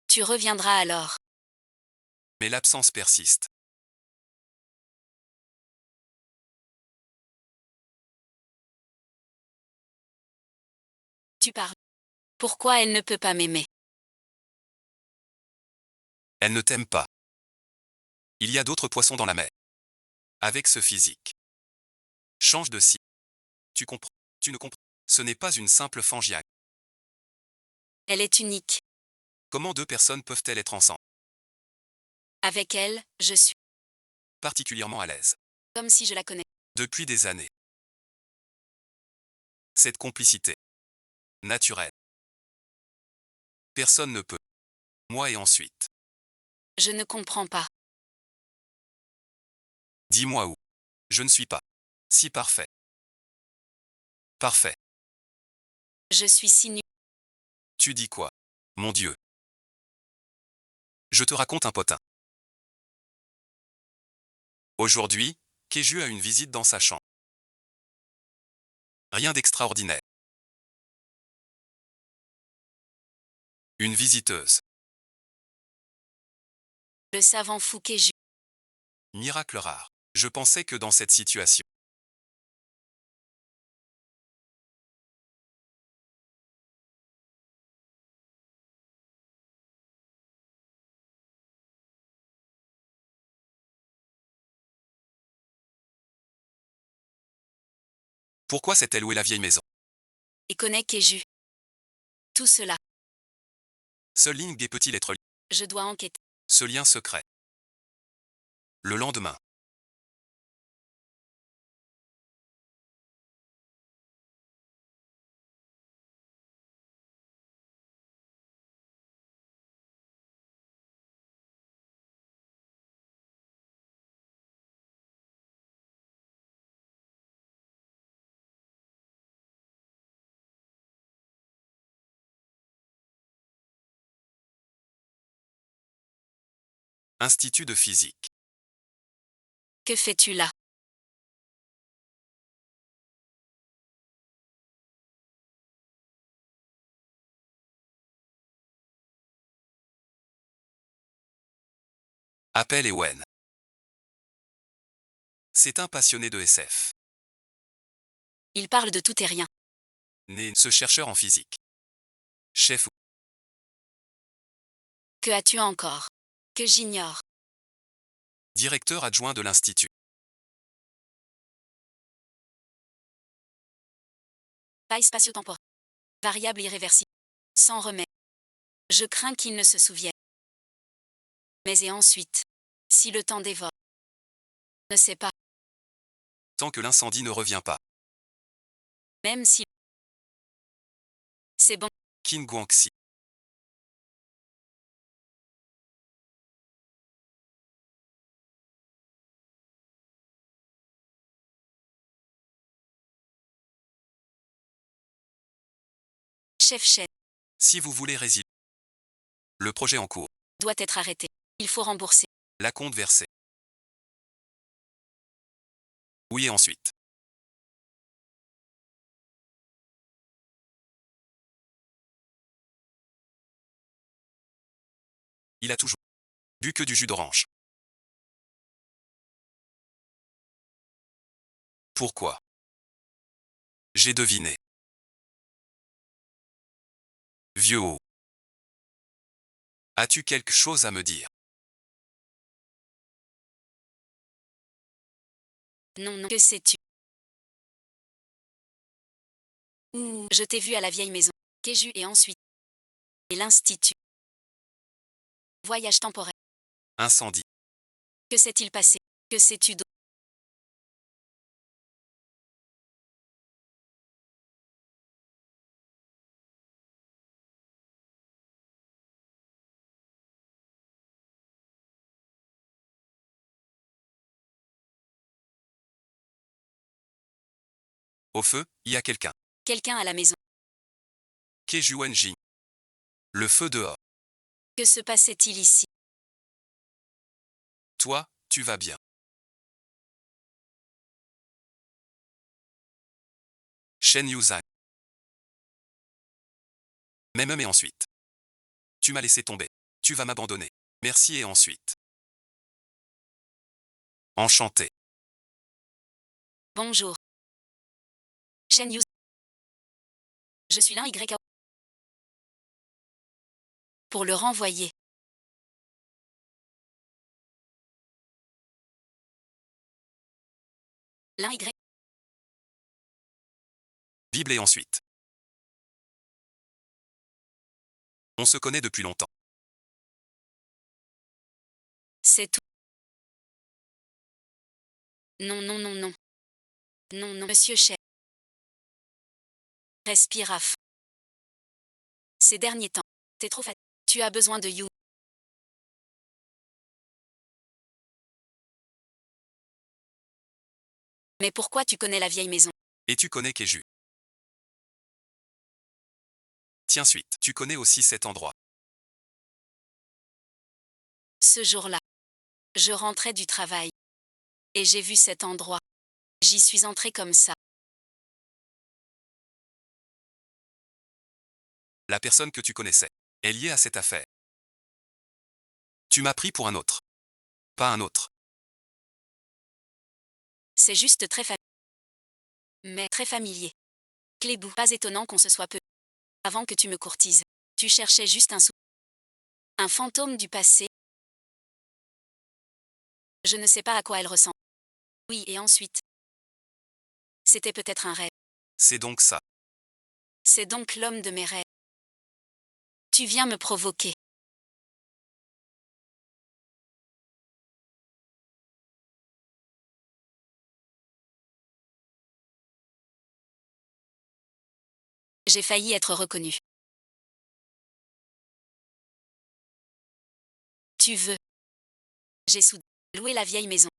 Tu reviendras alors. Mais l'absence persiste. Tu parles. Pourquoi elle ne peut pas m'aimer? Elle ne t'aime pas. Il y a d'autres poissons dans la mer. Avec ce physique. Change de scie. Tu comprends. Tu ne comprends. Ce n'est pas une simple fangiaque. Elle est unique. Comment deux personnes peuvent-elles être ensemble? Avec elle, je suis Particulièrement à l'aise. comme si je la connais. Depuis des années. Cette complicité. Naturelle. Personne ne peut. Moi et ensuite. Je ne comprends pas. Dis-moi où. Je ne suis pas. Si parfait. Parfait. Je suis si nul. Tu dis quoi? Mon Dieu. Je te raconte un potin. Aujourd'hui, Keju a une visite dans sa chambre. Rien d'extraordinaire. Une visiteuse. Le savant fou Keju. Miracle rare. Je pensais que dans cette situation. Pourquoi s'est-elle louée la vieille maison? Et connaît Keju. Tout cela. Seule ligne des petits lettres. Je dois enquêter. Ce lien secret. Le lendemain. Institut de physique. Que fais-tu là? Appel Ewen. C'est un passionné de SF. Il parle de tout et rien. Né ce chercheur en physique. Chef. Que as-tu encore? Que j'ignore. Directeur adjoint de l'Institut. Faille spatio-temporelle. Variable irréversible. Sans remède. Je crains qu'il ne se souvienne. Mais et ensuite? Si le temps dévore. Ne sais pas. Tant que l'incendie ne revient pas. Même si. C'est bon. Qin Guangxi. Chef. Si vous voulez résilier. Le projet en cours. Doit être arrêté. Il faut rembourser. La compte versée. Oui et ensuite. Il a toujours bu que du jus d'orange. Pourquoi? J'ai deviné. Vieux haut. As-tu quelque chose à me dire? Non, non. Que sais-tu? Je t'ai vu à la vieille maison. Keju et ensuite. Et l'Institut. Voyage temporel. Incendie. Que s'est-il passé? Que sais-tu d'autre? Au feu, il y a quelqu'un. Quelqu'un à la maison. Keju Wenjing. Le feu dehors. Que se passait-il ici? Toi, tu vas bien. Shen Yuzhan. Même et ensuite. Tu m'as laissé tomber. Tu vas m'abandonner. Merci et ensuite. Enchanté. Bonjour. Shen Yu. Je suis l'un Y. Pour le renvoyer. L'un Y. Bible et ensuite. On se connaît depuis longtemps. C'est tout. Non, non, non, non. Non, non, monsieur Shen. Respire à fond. Ces derniers temps. T'es trop fatigué. Tu as besoin de you. Mais pourquoi tu connais la vieille maison? Et tu connais Keju. Tiens suite, tu connais aussi cet endroit. Ce jour-là, je rentrais du travail. Et j'ai vu cet endroit. J'y suis entrée comme ça. La personne que tu connaissais est liée à cette affaire. Tu m'as pris pour un autre. Pas un autre. C'est juste très familier. Mais très familier. Clébou, pas étonnant qu'on se soit peu. Avant que tu me courtises. Tu cherchais juste un fantôme du passé. Je ne sais pas à quoi elle ressemble. Oui, et ensuite. C'était peut-être un rêve. C'est donc ça. C'est donc l'homme de mes rêves. Tu viens me provoquer. J'ai failli être reconnue. Tu veux. J'ai soudain loué la vieille maison.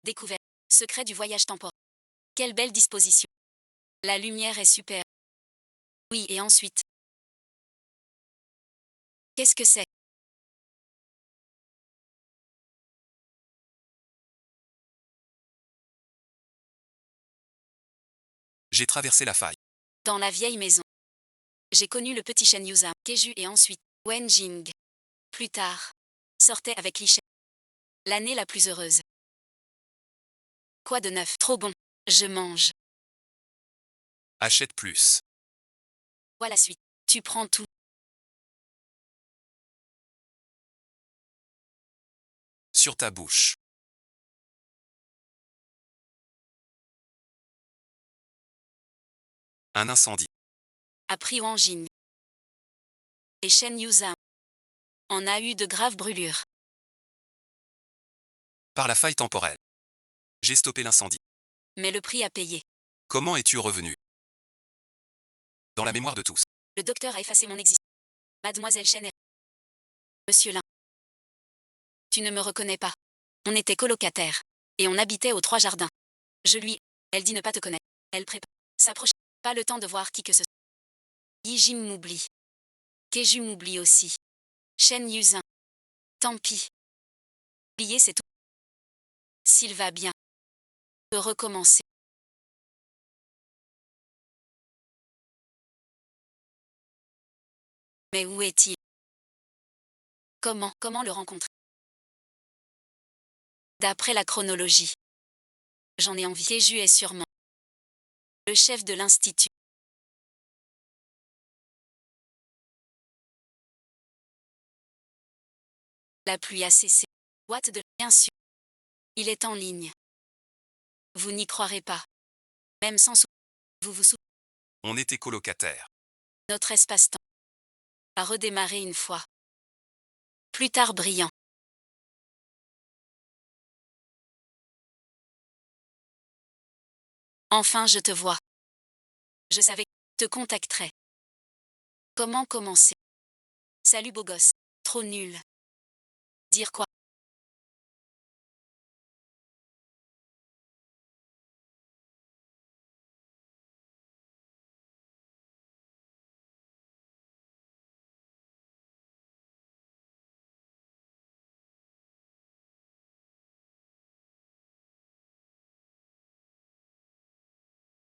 Découvert. Secret du voyage temporel. Quelle belle disposition. La lumière est super. Oui, et ensuite. Qu'est-ce que c'est? J'ai traversé la faille. Dans la vieille maison. J'ai connu le petit Shen Yuzha, Keju et ensuite Wen Jing. Plus tard. Sortait avec Li Shen. L'année la plus heureuse. Quoi de neuf? Trop bon. Je mange. Achète plus. Voilà la suite. Tu prends tout. Sur ta bouche. Un incendie. Appris Wang Jing. Et Shen Yuzha. On a eu de graves brûlures. Par la faille temporelle. J'ai stoppé l'incendie. Mais le prix à payer. Comment es-tu revenu? Dans la mémoire de tous. Le docteur a effacé mon existence. Mademoiselle Shen est. Monsieur Lin. Tu ne me reconnais pas. On était colocataires. Et on habitait aux 3 jardins. Je lui. Elle dit ne pas te connaître. Elle prépare. S'approche. Pas le temps de voir qui que ce soit. Yi Jim m'oublie. Keju m'oublie aussi. Shen Yuzin. Tant pis. Oublier c'est tout. S'il va bien. De recommencer. Mais où est-il? Comment le rencontrer? D'après la chronologie. J'en ai envie. Keju est sûrement le chef de l'institut. La pluie a cessé. What de bien sûr. Il est en ligne. Vous n'y croirez pas. Même sans vous vous souvenez. On était colocataires. Notre espace-temps a redémarré une fois. Plus tard brillant. Enfin je te vois. Je savais que je te contacterais. Comment commencer? Salut beau gosse. Trop nul. Dire quoi?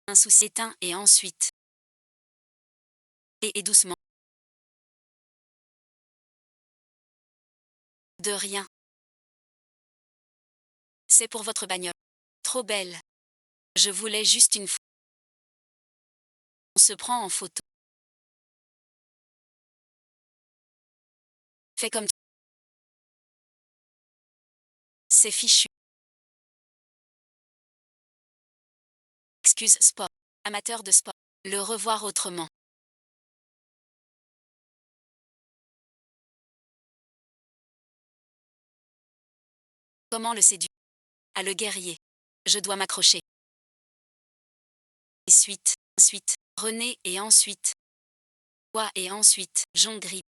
Un souci éteint et ensuite. Et doucement. De rien. C'est pour votre bagnole. Trop belle. Je voulais juste une photo. On se prend en photo. Fais comme tu. C'est fichu. Excuse sport. Amateur de sport. Le revoir autrement. Comment le séduire? À le guerrier. Je dois m'accrocher. Et ensuite, René et ensuite. Toi et ensuite, Jean Gris.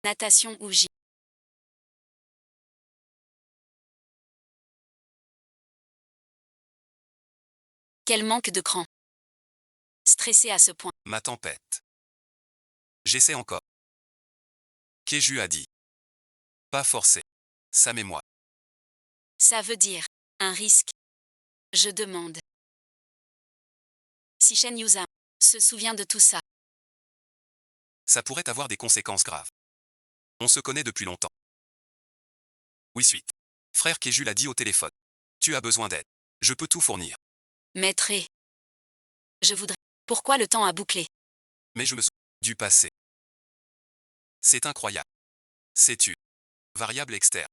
Natation ou gym. Quel manque de cran. Stressé à ce point. Ma tempête. J'essaie encore. Keju a dit. Pas forcé. Sam et moi. Ça veut dire un risque. Je demande. Si Shen Yuzam se souvient de tout ça, Ça pourrait avoir des conséquences graves. On se connaît depuis longtemps. Oui, suite. Frère Keju l'a dit au téléphone. Tu as besoin d'aide. Je peux tout fournir. maître, je voudrais. Pourquoi le temps a bouclé? Mais je me souviens du passé. C'est incroyable. Sais-tu? Variable externe.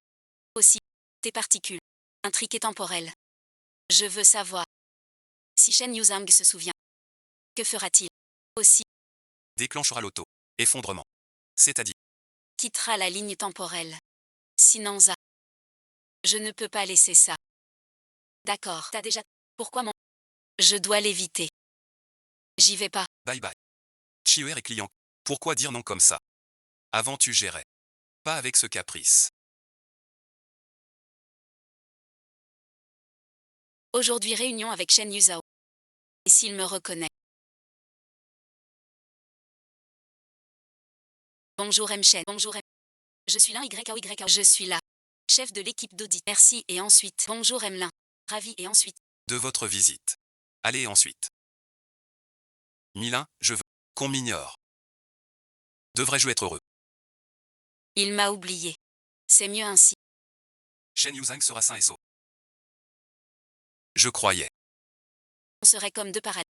Aussi, tes particules. Intriqué temporel. Je veux savoir. Si Shen Yuzang se souvient, que fera-t-il? Aussi, Déclenchera l'auto. Effondrement. C'est-à-dire. quittera la ligne temporelle. Sinon, je ne peux pas laisser ça. D'accord, t'as déjà. Pourquoi mon. Je dois l'éviter. J'y vais pas. Bye bye. Chier est client. Pourquoi dire non comme ça? Avant tu gérais. Pas avec ce caprice. Aujourd'hui, réunion avec Shen Yuzao. Et s'il me reconnaît? Bonjour M. Shen. Bonjour M. Je suis l'un YAOYA. Je suis là. Chef de l'équipe d'audit. Merci et ensuite. Bonjour M. Lin. Ravi et ensuite. De votre visite. Allez ensuite. Milin, je veux qu'on m'ignore. Devrais-je être heureux? Il m'a oublié. C'est mieux ainsi. Shen Yuzang sera sain et sauf. Je croyais. On serait comme deux paradis.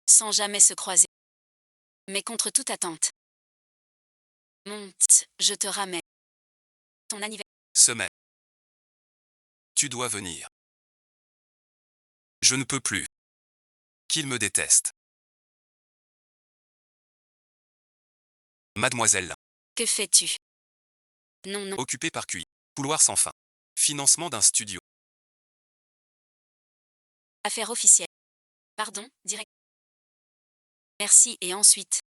Sans jamais se croiser. Mais contre toute attente. Monte, je te ramène. Ton anniversaire. Semaine. Tu dois venir. Je ne peux plus. Qu'il me déteste. Mademoiselle. Que fais-tu? Non, non. Occupée par QI. Couloir sans fin. Financement d'un studio. Affaire officielle. Pardon, direct. Merci et ensuite.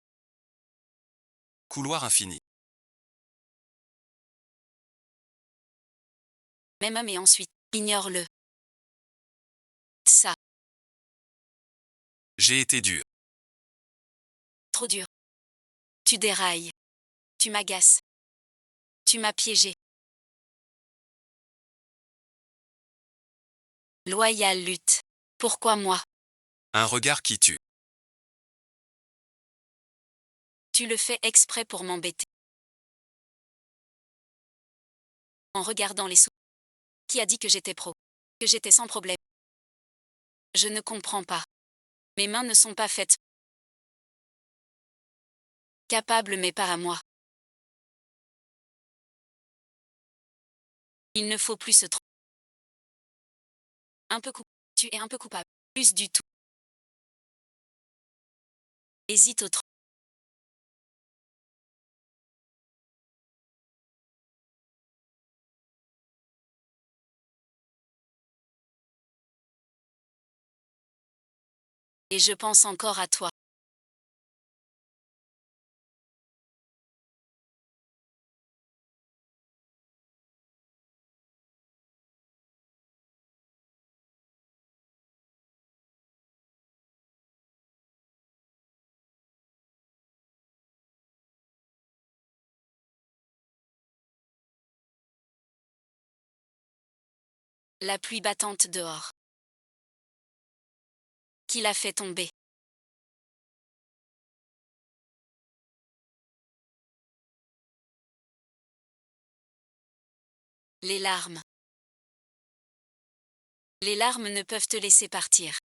Couloir infini. Même homme et ensuite. Ignore-le. Ça, J'ai été dur. trop dur. Tu dérailles. Tu m'agaces. Tu m'as piégé. Loyale lutte. Pourquoi moi? Un regard qui tue. Tu le fais exprès pour m'embêter. En regardant les sous. Qui a dit que j'étais pro? Que j'étais sans problème? Je ne comprends pas. Mes mains ne sont pas faites. Capables mais pas à moi. Il ne faut plus se tromper. Un peu coupable. Tu es un peu coupable. Plus du tout. Hésite au trop. Et je pense encore à toi. La pluie battante dehors. Qui l'a fait tomber? Les larmes. Les larmes ne peuvent te laisser partir.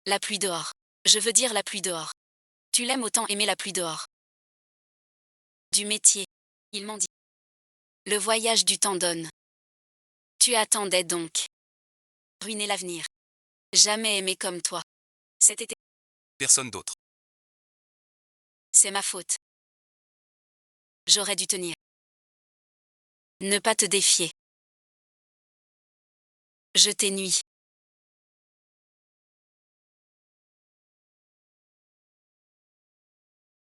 La pluie dehors. Je veux dire la pluie dehors. Tu l'aimes autant aimer la pluie dehors. Du métier. Ils m'ont dit. Le voyage du temps donne. Tu attendais donc. Ruiner l'avenir. Jamais aimé comme toi. Cet été. Personne d'autre. C'est ma faute. J'aurais dû tenir. Ne pas te défier. Je t'ai nui.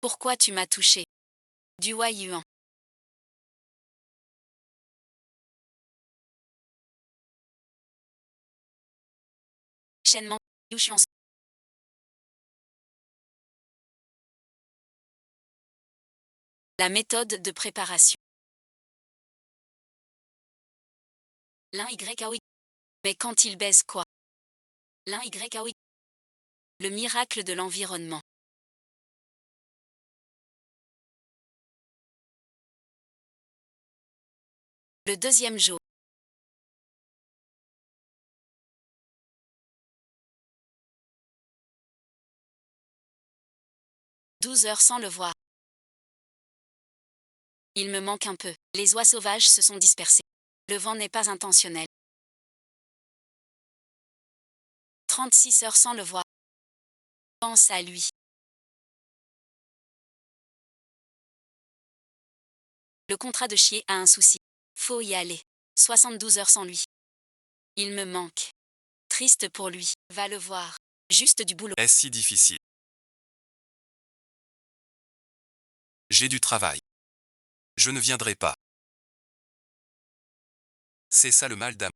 Pourquoi tu m'as touché? Du Wai Yuan. Shenman. Yushuan. La méthode de préparation. L'un YAOI. Mais quand il baise quoi? L'un YAOI. Le miracle de l'environnement. Le deuxième jour. 12 heures sans le voir. Il me manque un peu. Les oies sauvages se sont dispersées. Le vent n'est pas intentionnel. 36 heures sans le voir. Pense à lui. Le contrat de chier a un souci. Faut y aller. 72 heures sans lui. Il me manque. Triste pour lui. Va le voir. Juste du boulot. Est-ce si difficile? J'ai du travail. Je ne viendrai pas. C'est ça le mal d'amour.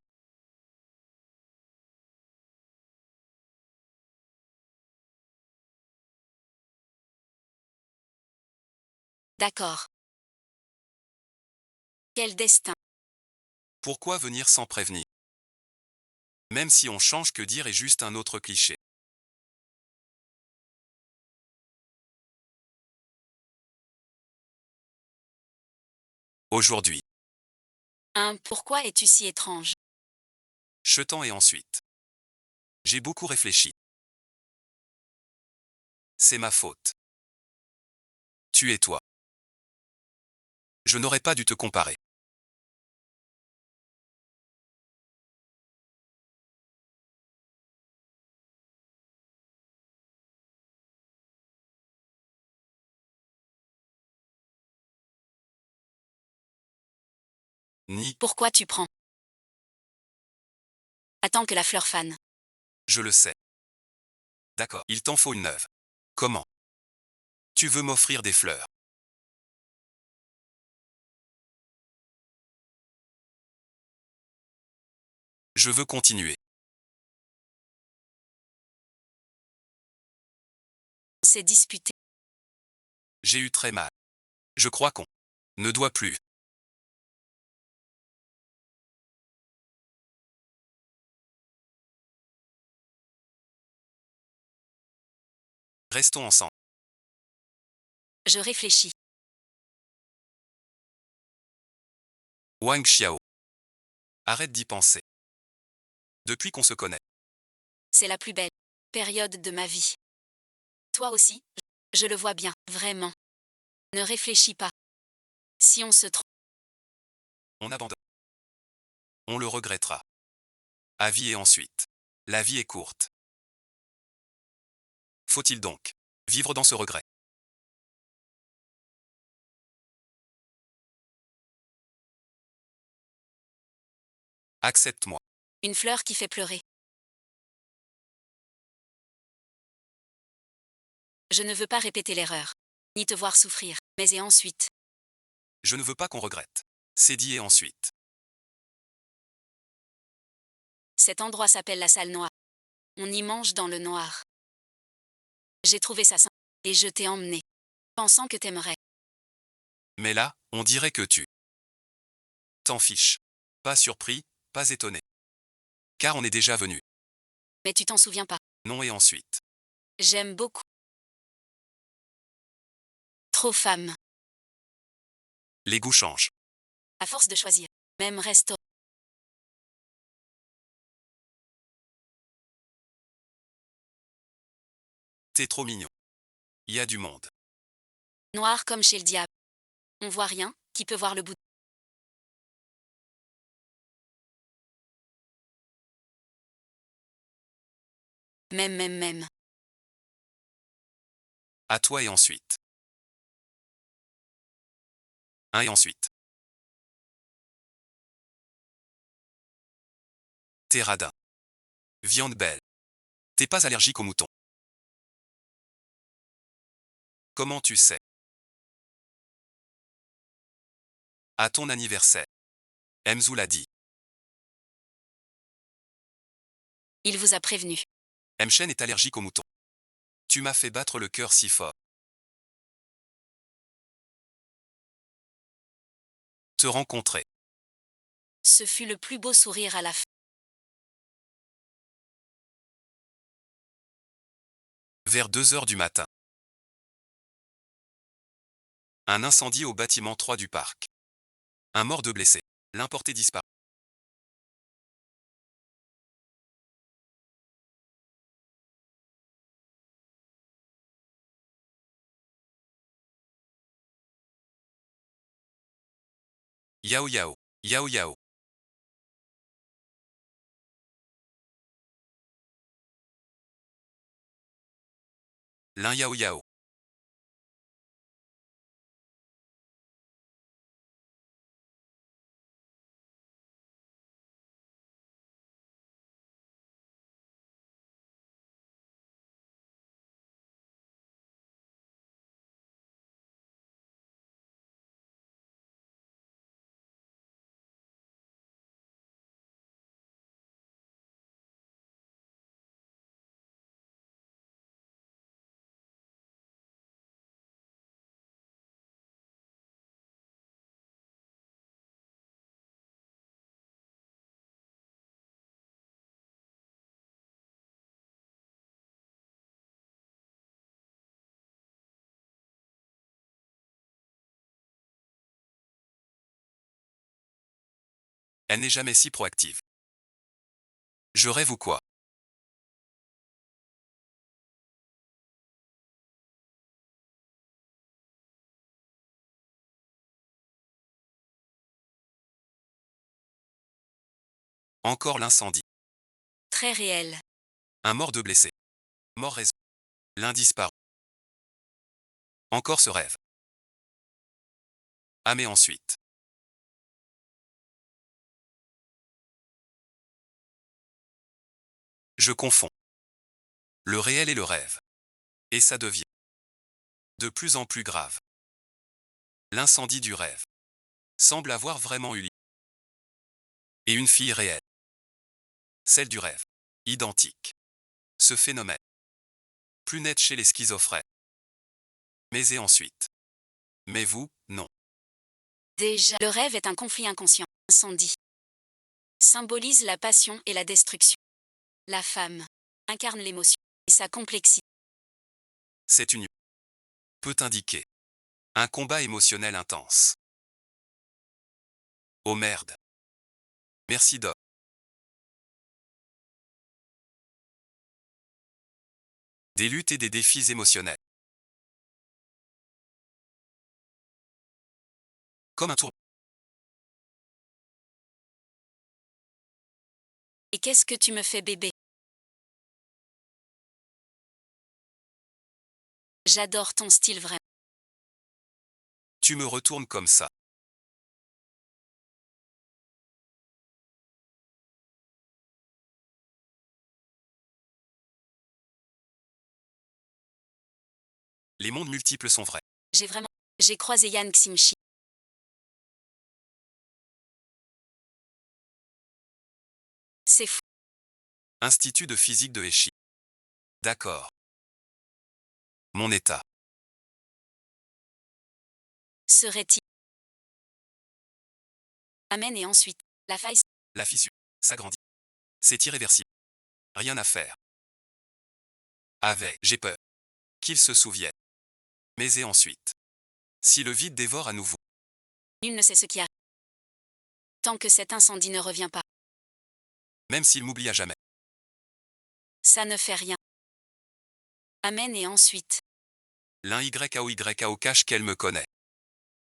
D'accord. Quel destin. Pourquoi venir sans prévenir? Même si on change, que dire est juste un autre cliché. Aujourd'hui. Pourquoi es-tu si étrange? Chetant et ensuite. J'ai beaucoup réfléchi. C'est ma faute. Tu et toi. Je n'aurais pas dû te comparer. Ni, Pourquoi tu prends? Attends que la fleur fane. je le sais. D'accord, il t'en faut une neuve. Comment? Tu veux m'offrir des fleurs? Je veux continuer. On s'est disputé. J'ai eu très mal. Je crois qu'on ne doit plus. Restons ensemble. Je réfléchis. Wang Xiao. Arrête d'y penser. Depuis qu'on se connaît. C'est la plus belle période de ma vie. Toi aussi, je le vois bien, vraiment. Ne réfléchis pas. Si on se trompe, On abandonne. On le regrettera. À vie et ensuite. La vie est courte. Faut-il donc vivre dans ce regret? Accepte-moi. une fleur qui fait pleurer. Je ne veux pas répéter l'erreur, ni te voir souffrir, mais et ensuite. Je ne veux pas qu'on regrette. C'est dit et ensuite. Cet endroit s'appelle la salle noire. On y mange dans le noir. J'ai trouvé ça simple, et je t'ai emmené, pensant que t'aimerais. Mais là, on dirait que tu t'en fiches. Pas surpris, pas étonné. Car on est déjà venu. Mais tu t'en souviens pas. Non et ensuite. J'aime beaucoup. Trop femme. Les goûts changent. À force de choisir. Même resto. T'es trop mignon. Il y a du monde. Noir comme chez le diable. On voit rien, qui peut voir le bout. Même. À toi et ensuite. Un et ensuite. T'es radin. Viande belle. T'es pas allergique aux moutons. Comment tu sais? À ton anniversaire. Emzou l'a dit. Il vous a prévenu. Mchen est allergique aux moutons. Tu m'as fait battre le cœur si fort. Te rencontrer. Ce fut le plus beau sourire à la fin. Vers 2 heures du matin. Un incendie au bâtiment 3 du parc. Un mort, 2 blessés. L'importé disparu. Yao Yao. Yao Yao. L'un Yao Yao. Elle n'est jamais si proactive. Je rêve ou quoi? Encore l'incendie. Très réel. Un mort, 2 blessés. Mort raison. L'un disparu. Encore ce rêve. Ah mais ensuite. Je confonds. Le réel et le rêve. Et ça devient de plus en plus grave. L'incendie du rêve semble avoir vraiment eu lieu. Et une fille réelle. Celle du rêve. Identique. Ce phénomène. Plus net chez les schizophrènes. Mais et ensuite? Mais vous, non. Déjà, le rêve est un conflit inconscient. Incendie symbolise la passion et la destruction. La femme incarne l'émotion et sa complexité. C'est une peut indiquer un combat émotionnel intense. Oh merde. Merci Doc. Des luttes et des défis émotionnels. Comme un tour. Et qu'est-ce que tu me fais, bébé? J'adore ton style vraiment. Tu me retournes comme ça. Les mondes multiples sont vrais. J'ai croisé Yan Xingxi. C'est fou. Institut de physique de Heshi. D'accord. Mon état. Serait-il? Amen et ensuite, la faille. La fissure s'agrandit. C'est irréversible. Rien à faire. J'ai peur. Qu'il se souvienne. Mais et ensuite? Si le vide dévore à nouveau. Nul ne sait ce qui arrive. Tant que cet incendie ne revient pas, Même s'il m'oublie à jamais. ça ne fait rien. Amen et ensuite, L'un YAO cache qu'elle me connaît.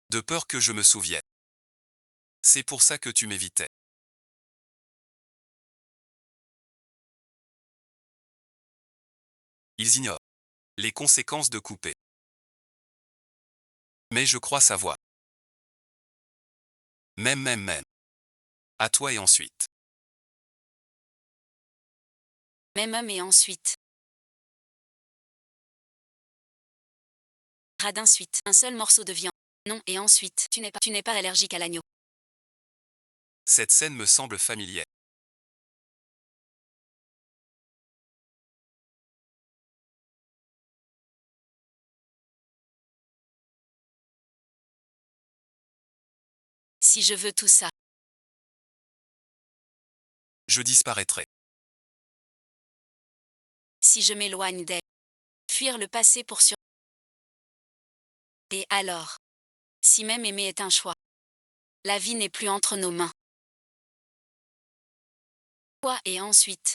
De peur que je me souvienne. C'est pour ça que tu m'évitais. Ils ignorent les conséquences de couper. Mais je crois savoir. Même. À toi et ensuite. même homme et ensuite. Radin suite. Un seul morceau de viande. Non, et ensuite, tu n'es pas allergique à l'agneau. Cette scène me semble familière. Si je veux tout ça, Je disparaîtrai. si je m'éloigne d'elle, fuir le passé pour sur. Et alors, si même aimer est un choix, la vie n'est plus entre nos mains. Quoi et ensuite?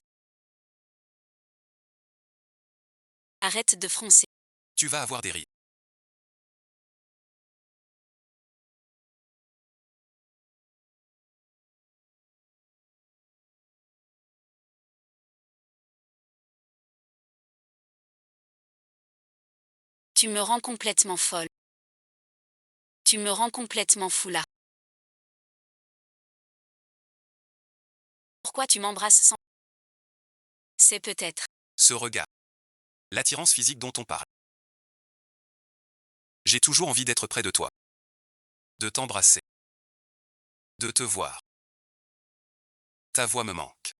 Arrête de froncer. Tu vas avoir des rides. Tu me rends complètement folle. Tu me rends complètement fou là. Pourquoi tu m'embrasses sans. C'est peut-être. Ce regard. L'attirance physique dont on parle. J'ai toujours envie d'être près de toi. De t'embrasser. De te voir. Ta voix me manque.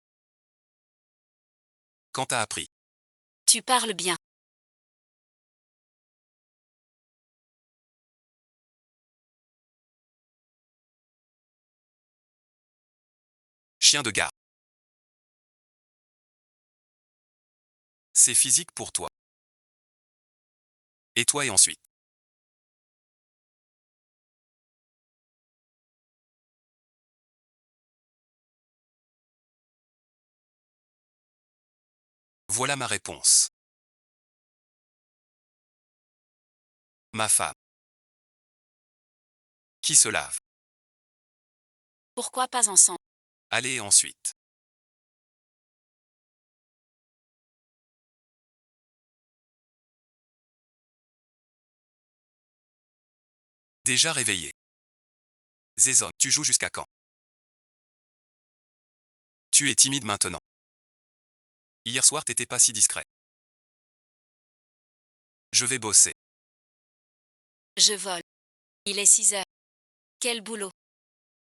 Quand t'as appris. Tu parles bien. Chien de gare. C'est physique pour toi. Et toi et ensuite. Voilà ma réponse. Ma femme. Qui se lave. Pourquoi pas ensemble? Allez et ensuite. Déjà réveillé. Zézone, tu joues jusqu'à quand? Tu es timide maintenant. Hier soir t'étais pas si discret. Je vais bosser. Je vole. Il est 6 heures. Quel boulot.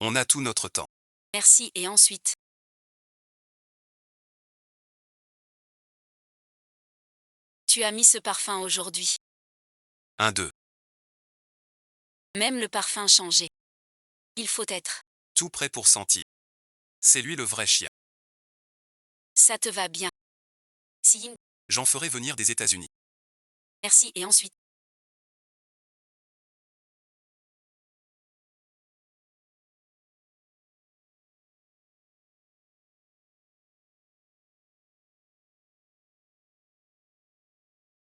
On a tout notre temps. Merci et ensuite. Tu as mis ce parfum aujourd'hui. 1, 2. Même le parfum changé. Il faut être. Tout prêt pour sentir. C'est lui le vrai chien. Ça te va bien. Si. J'en ferai venir des États-Unis. Merci et ensuite.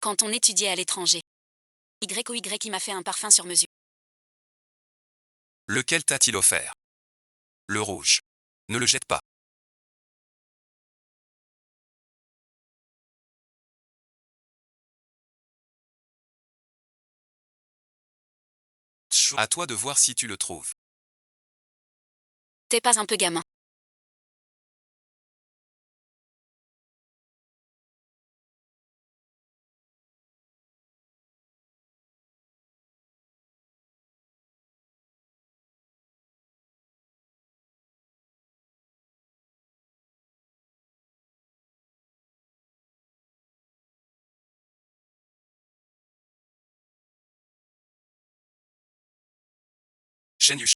Quand on étudiait à l'étranger. Y m'a fait un parfum sur mesure. Lequel t'a-t-il offert? Le rouge. Ne le jette pas. À toi de voir si tu le trouves. T'es pas un peu gamin. Chenuche.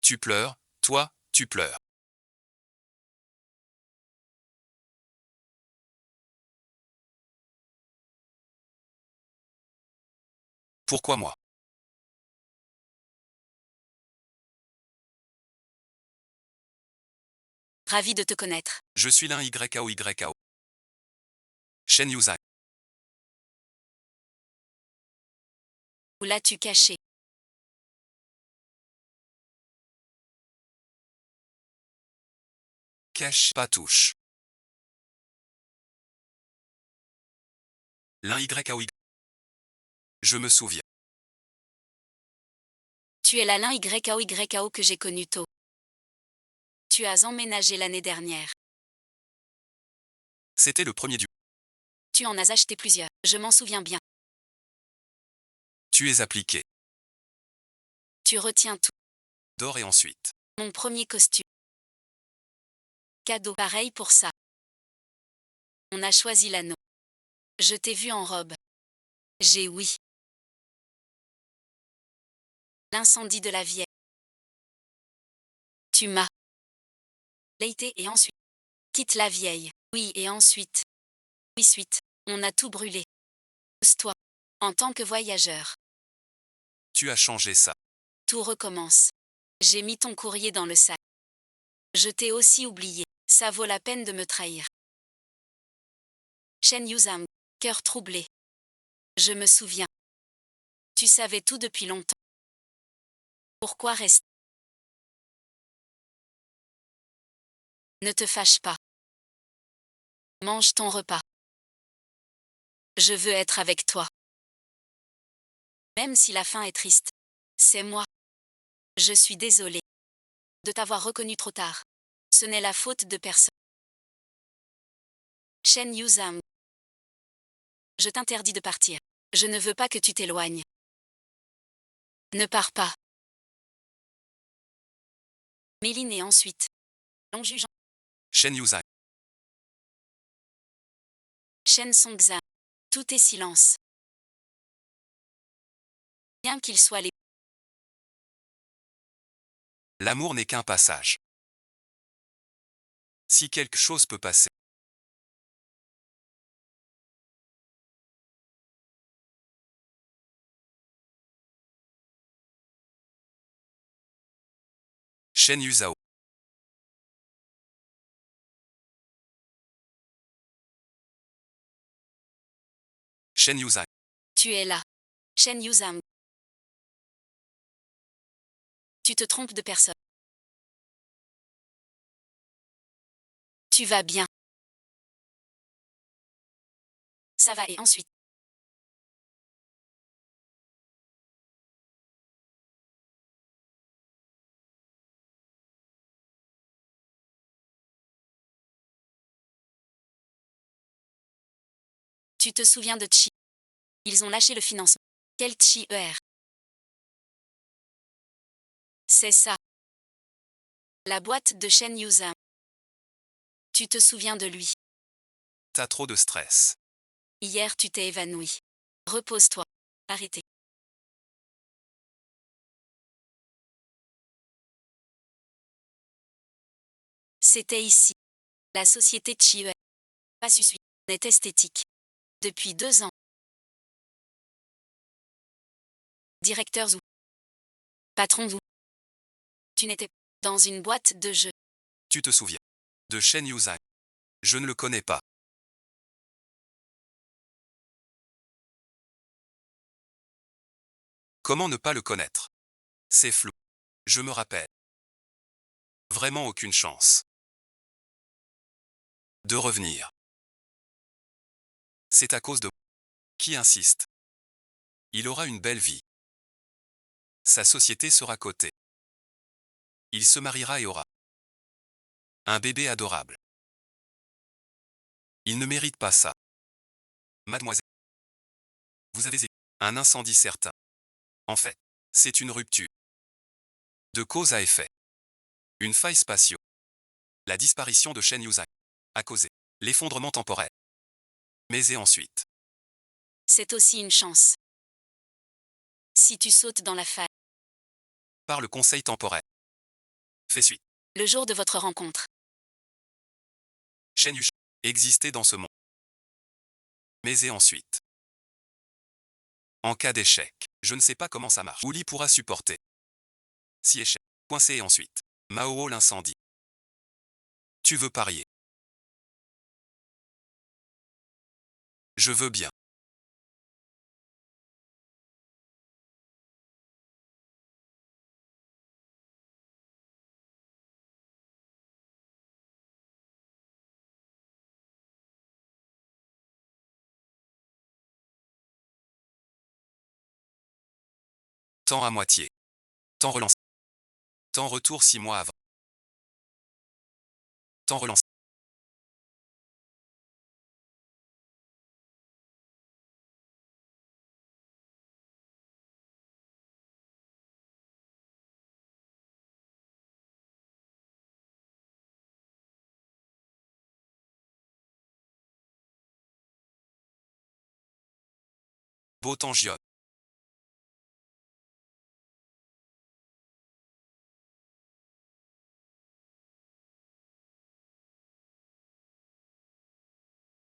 Tu pleures, toi, tu pleures. Pourquoi moi? Ravi de te connaître. Je suis l'un YKO. Shen Yuzai. Où l'as-tu caché? Cache pas touche. L'un YKO. Je me souviens. Tu es la l'un YKO que j'ai connu tôt. Tu as emménagé l'année dernière. C'était le premier du. Tu en as acheté plusieurs. Je m'en souviens bien. Tu es appliqué. Tu retiens tout. Dors et ensuite. Mon premier costume. Cadeau. Pareil pour ça. On a choisi l'anneau. Je t'ai vu en robe. J'ai oui. L'incendie de la vieille. Tu m'as. L'été et ensuite. Quitte la vieille. Oui et ensuite. Oui suite. On a tout brûlé. Pose-toi. En tant que voyageur. Tu as changé ça. Tout recommence. J'ai mis ton courrier dans le sac. Je t'ai aussi oublié. Ça vaut la peine de me trahir. Shen Yuzhang. Cœur troublé. Je me souviens. Tu savais tout depuis longtemps. Pourquoi rester? Ne te fâche pas. Mange ton repas. Je veux être avec toi. Même si la fin est triste. C'est moi. Je suis désolée de t'avoir reconnu trop tard. Ce n'est la faute de personne. Shen Yuzhang. Je t'interdis de partir. Je ne veux pas que tu t'éloignes. Ne pars pas. Méline et ensuite. En jugeant. Shen Yuzhang. Shen Songza. Tout est silence. Bien qu'il soit les. L'amour n'est qu'un passage. Si quelque chose peut passer. Shen Yuzhao. Shen Yuzhang. Tu es là. Shen Yuzhang. Tu te trompes de personne. Tu vas bien. Ça va et ensuite. Tu te souviens de Chi. Ils ont lâché le financement. Quel Chi ER? C'est ça. La boîte de Shen Yuzhang. Tu te souviens de lui. T'as trop de stress. Hier tu t'es évanoui. Repose-toi. Arrêtez. C'était ici. La société Chi ER. Pas suivi. Est esthétique. Depuis 2 ans. Directeur ou. Patron ou. Tu n'étais pas dans une boîte de jeux. Tu te souviens de Shen Yuzhang. Je ne le connais pas. Comment ne pas le connaître? C'est flou. Je me rappelle. Vraiment aucune chance de revenir. C'est à cause de qui insiste. Il aura une belle vie. Sa société sera cotée. Il se mariera et aura un bébé adorable. Il ne mérite pas ça. Mademoiselle, vous avez un incendie certain. En fait, c'est une rupture de cause à effet. Une faille spatio. La disparition de Shen Yuzhang a causé l'effondrement temporel. Mais et ensuite. C'est aussi une chance. Si tu sautes dans la faille. Par le conseil temporel. Fait suite. Le jour de votre rencontre. Shen Yuzhang existait dans ce monde. Mais et ensuite. En cas d'échec, je ne sais pas comment ça marche. Uli pourra supporter. Si échec, coincé et ensuite. Mao l'incendie. Tu veux parier? Je veux bien. Temps à moitié. Temps relancé. Temps retour 6 mois avant. Temps relancé. Beau temps Gion.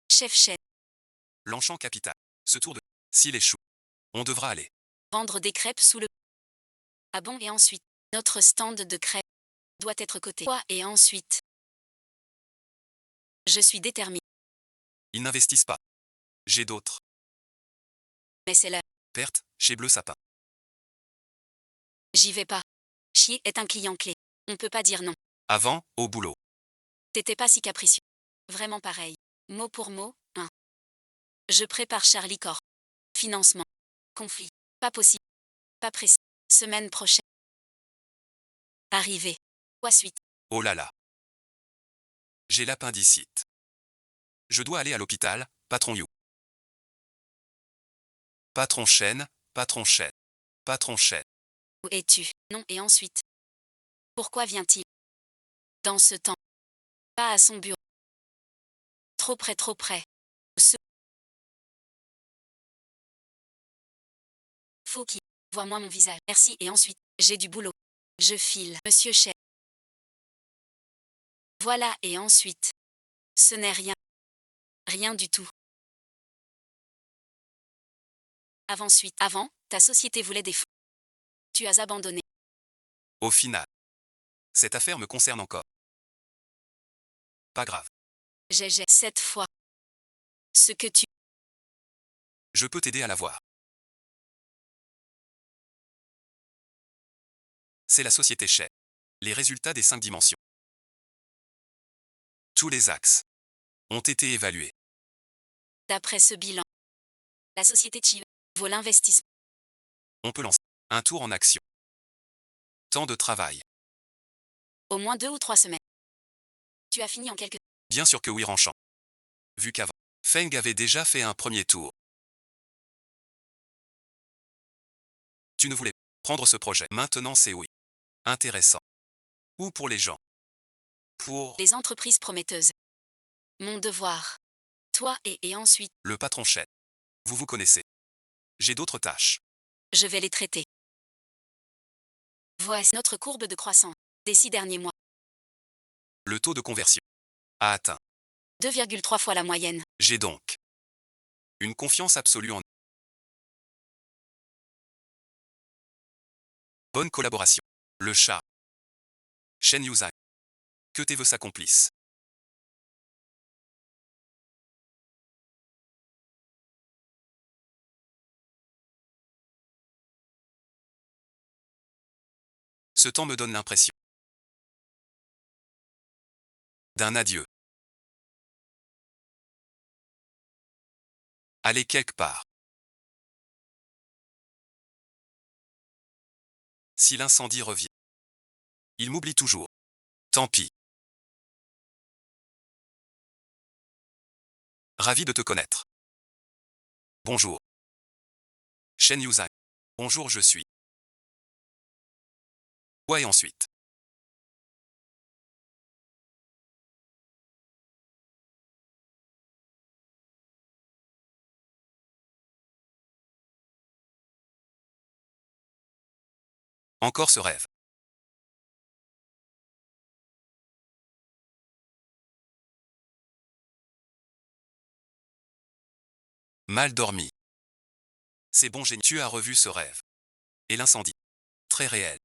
Chef chef. L'enchant capital. Ce tour de... S'il échoue. On devra aller. Vendre des crêpes sous le... Ah bon et ensuite. Notre stand de crêpes doit être coté. Quoi et ensuite. Je suis déterminé. Ils n'investissent pas. J'ai d'autres. Mais c'est l'heure. Perte, chez Bleu Sapin. J'y vais pas. Chier est un client clé. On peut pas dire non. Avant, au boulot. T'étais pas si capricieux. Vraiment pareil. Mot pour mot, hein. Je prépare Charlie Corp. Financement. Conflit. Pas possible. Pas précis. Semaine prochaine. Arrivé. Quoi suite. Oh là là. J'ai l'appendicite. Je dois aller à l'hôpital, patron You. Patron chaîne, patron chaîne. Patron chaîne. Où es-tu? Non et ensuite. Pourquoi vient-il? Dans ce temps. Pas à son bureau. Trop près, trop près. Ce... Faut qu'il. Vois-moi mon visage. Merci et ensuite. J'ai du boulot. Je file. Monsieur chef. Voilà et ensuite. Ce n'est rien. Rien du tout. Avant, ta société voulait des fonds. Tu as abandonné. Au final. Cette affaire me concerne encore. Pas grave. J'ai cette fois. Ce que tu... Je peux t'aider à la voir. C'est la société chef. Les résultats des 5 dimensions. Tous les axes ont été évalués. D'après ce bilan. La société Chi vaut l'investissement. On peut lancer un tour en action. Temps de travail. Au moins 2 ou 3 semaines. Tu as fini en quelques... Bien sûr que oui, Ranchant. Vu qu'avant, Feng avait déjà fait un premier tour. Tu ne voulais prendre ce projet. Maintenant c'est oui. Intéressant. Ou pour les gens. Pour Les entreprises prometteuses. Mon devoir. Toi et ensuite, le patron chef. Vous vous connaissez. J'ai d'autres tâches. je vais les traiter. Voici notre courbe de croissance des 6 derniers mois. Le taux de conversion a atteint. 2,3 fois la moyenne. J'ai donc une confiance absolue en bonne collaboration. Le chat. Shen Yuzai. Que tes vœux s'accomplissent. Ce temps me donne l'impression d'un adieu. Aller quelque part. Si l'incendie revient. Il m'oublie toujours. Tant pis. Ravi de te connaître. Bonjour. Shen Yuzai. Bonjour, je suis. Quoi et ensuite? Encore ce rêve. Mal dormi. C'est bon, génie. Tu as revu ce rêve. Et l'incendie. Très réel.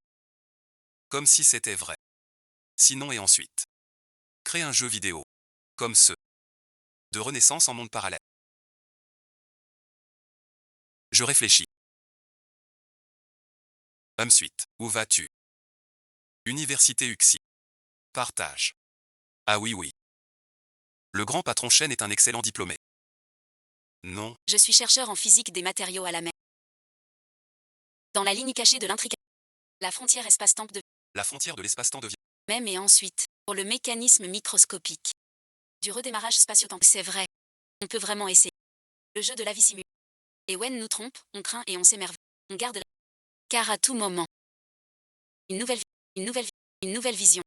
Comme si c'était vrai. Sinon et ensuite. Crée un jeu vidéo. Comme ceux de Renaissance en monde parallèle. Je réfléchis. Suite. Où vas-tu? Université UXI. Partage. Ah oui oui. Le grand patron Shen est un excellent diplômé. Non, Je suis chercheur en physique des matériaux à la mer. Dans la ligne cachée de l'intricature. La frontière espace-temps de... la frontière de l'espace-temps devient. Même et ensuite, pour le mécanisme microscopique. Du redémarrage spatio-temps. C'est vrai. On peut vraiment essayer. Le jeu de la vie simule. Et when nous trompe, on craint et on s'émerveille. On garde la... Car à tout moment. Une nouvelle vision.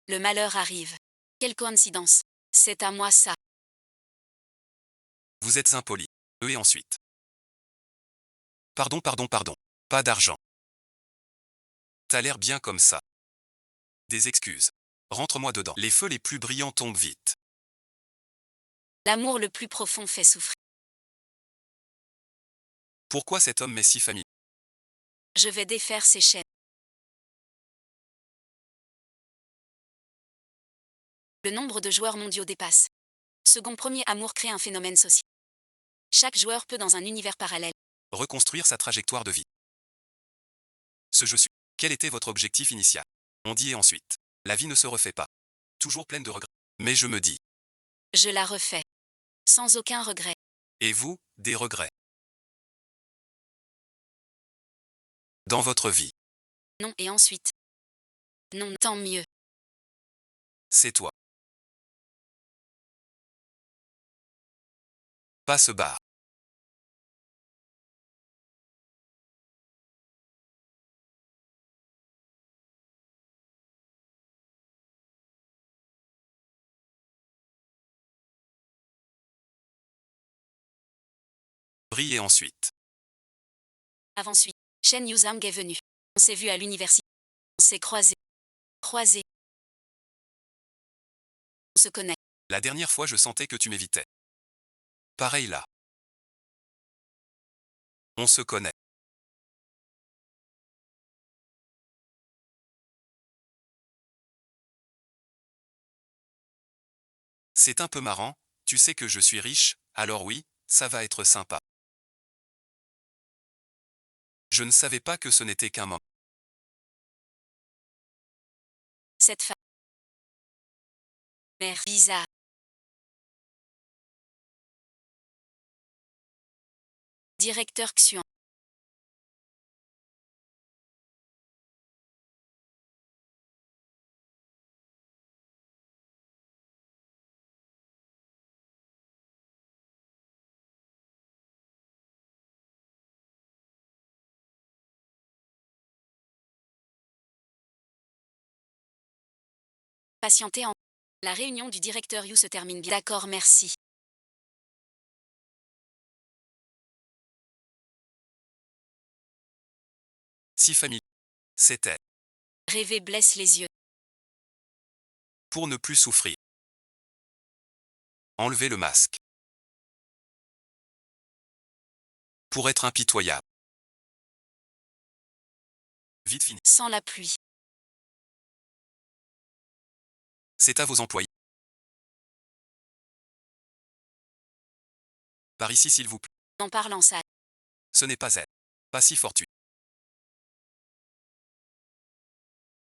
Le malheur arrive. Quelle coïncidence. C'est à moi ça. Vous êtes impoli. Et ensuite. Pardon. Pas d'argent. T'as l'air bien comme ça. Des excuses. Rentre-moi dedans. Les feux les plus brillants tombent vite. L'amour le plus profond fait souffrir. Pourquoi cet homme m'est si familier? Je vais défaire ces chaînes. Le nombre de joueurs mondiaux dépasse. Second premier amour crée un phénomène social. Chaque joueur peut dans un univers parallèle. Reconstruire sa trajectoire de vie. Ce jeu su. Quel était votre objectif initial? On dit et ensuite. La vie ne se refait pas. Toujours pleine de regrets. Mais je me dis. Je la refais. Sans aucun regret. Et vous, des regrets? Dans votre vie. Non et ensuite. Non, tant mieux. C'est toi. Pas ce bar. Brille et ensuite. Avant suite. Shen Yuzhang est venu. On s'est vu à l'université. On s'est croisés. Croisés. On se connaît. La dernière fois je sentais que tu m'évitais. Pareil là. On se connaît. C'est un peu marrant, tu sais que je suis riche, alors oui, ça va être sympa. Je ne savais pas que ce n'était qu'un moment. Cette femme. Mère bizarre. Directeur Xuan. Patienter en. La réunion du directeur Yu se termine bien. D'accord, merci. Si familier. C'était. Rêver blesse les yeux. Pour ne plus souffrir. Enlever le masque. Pour être impitoyable. Vite fini. Sans la pluie. C'est à vos employés. Par ici s'il vous plaît. En parlant ça. Ce n'est pas elle. Pas si fortuit.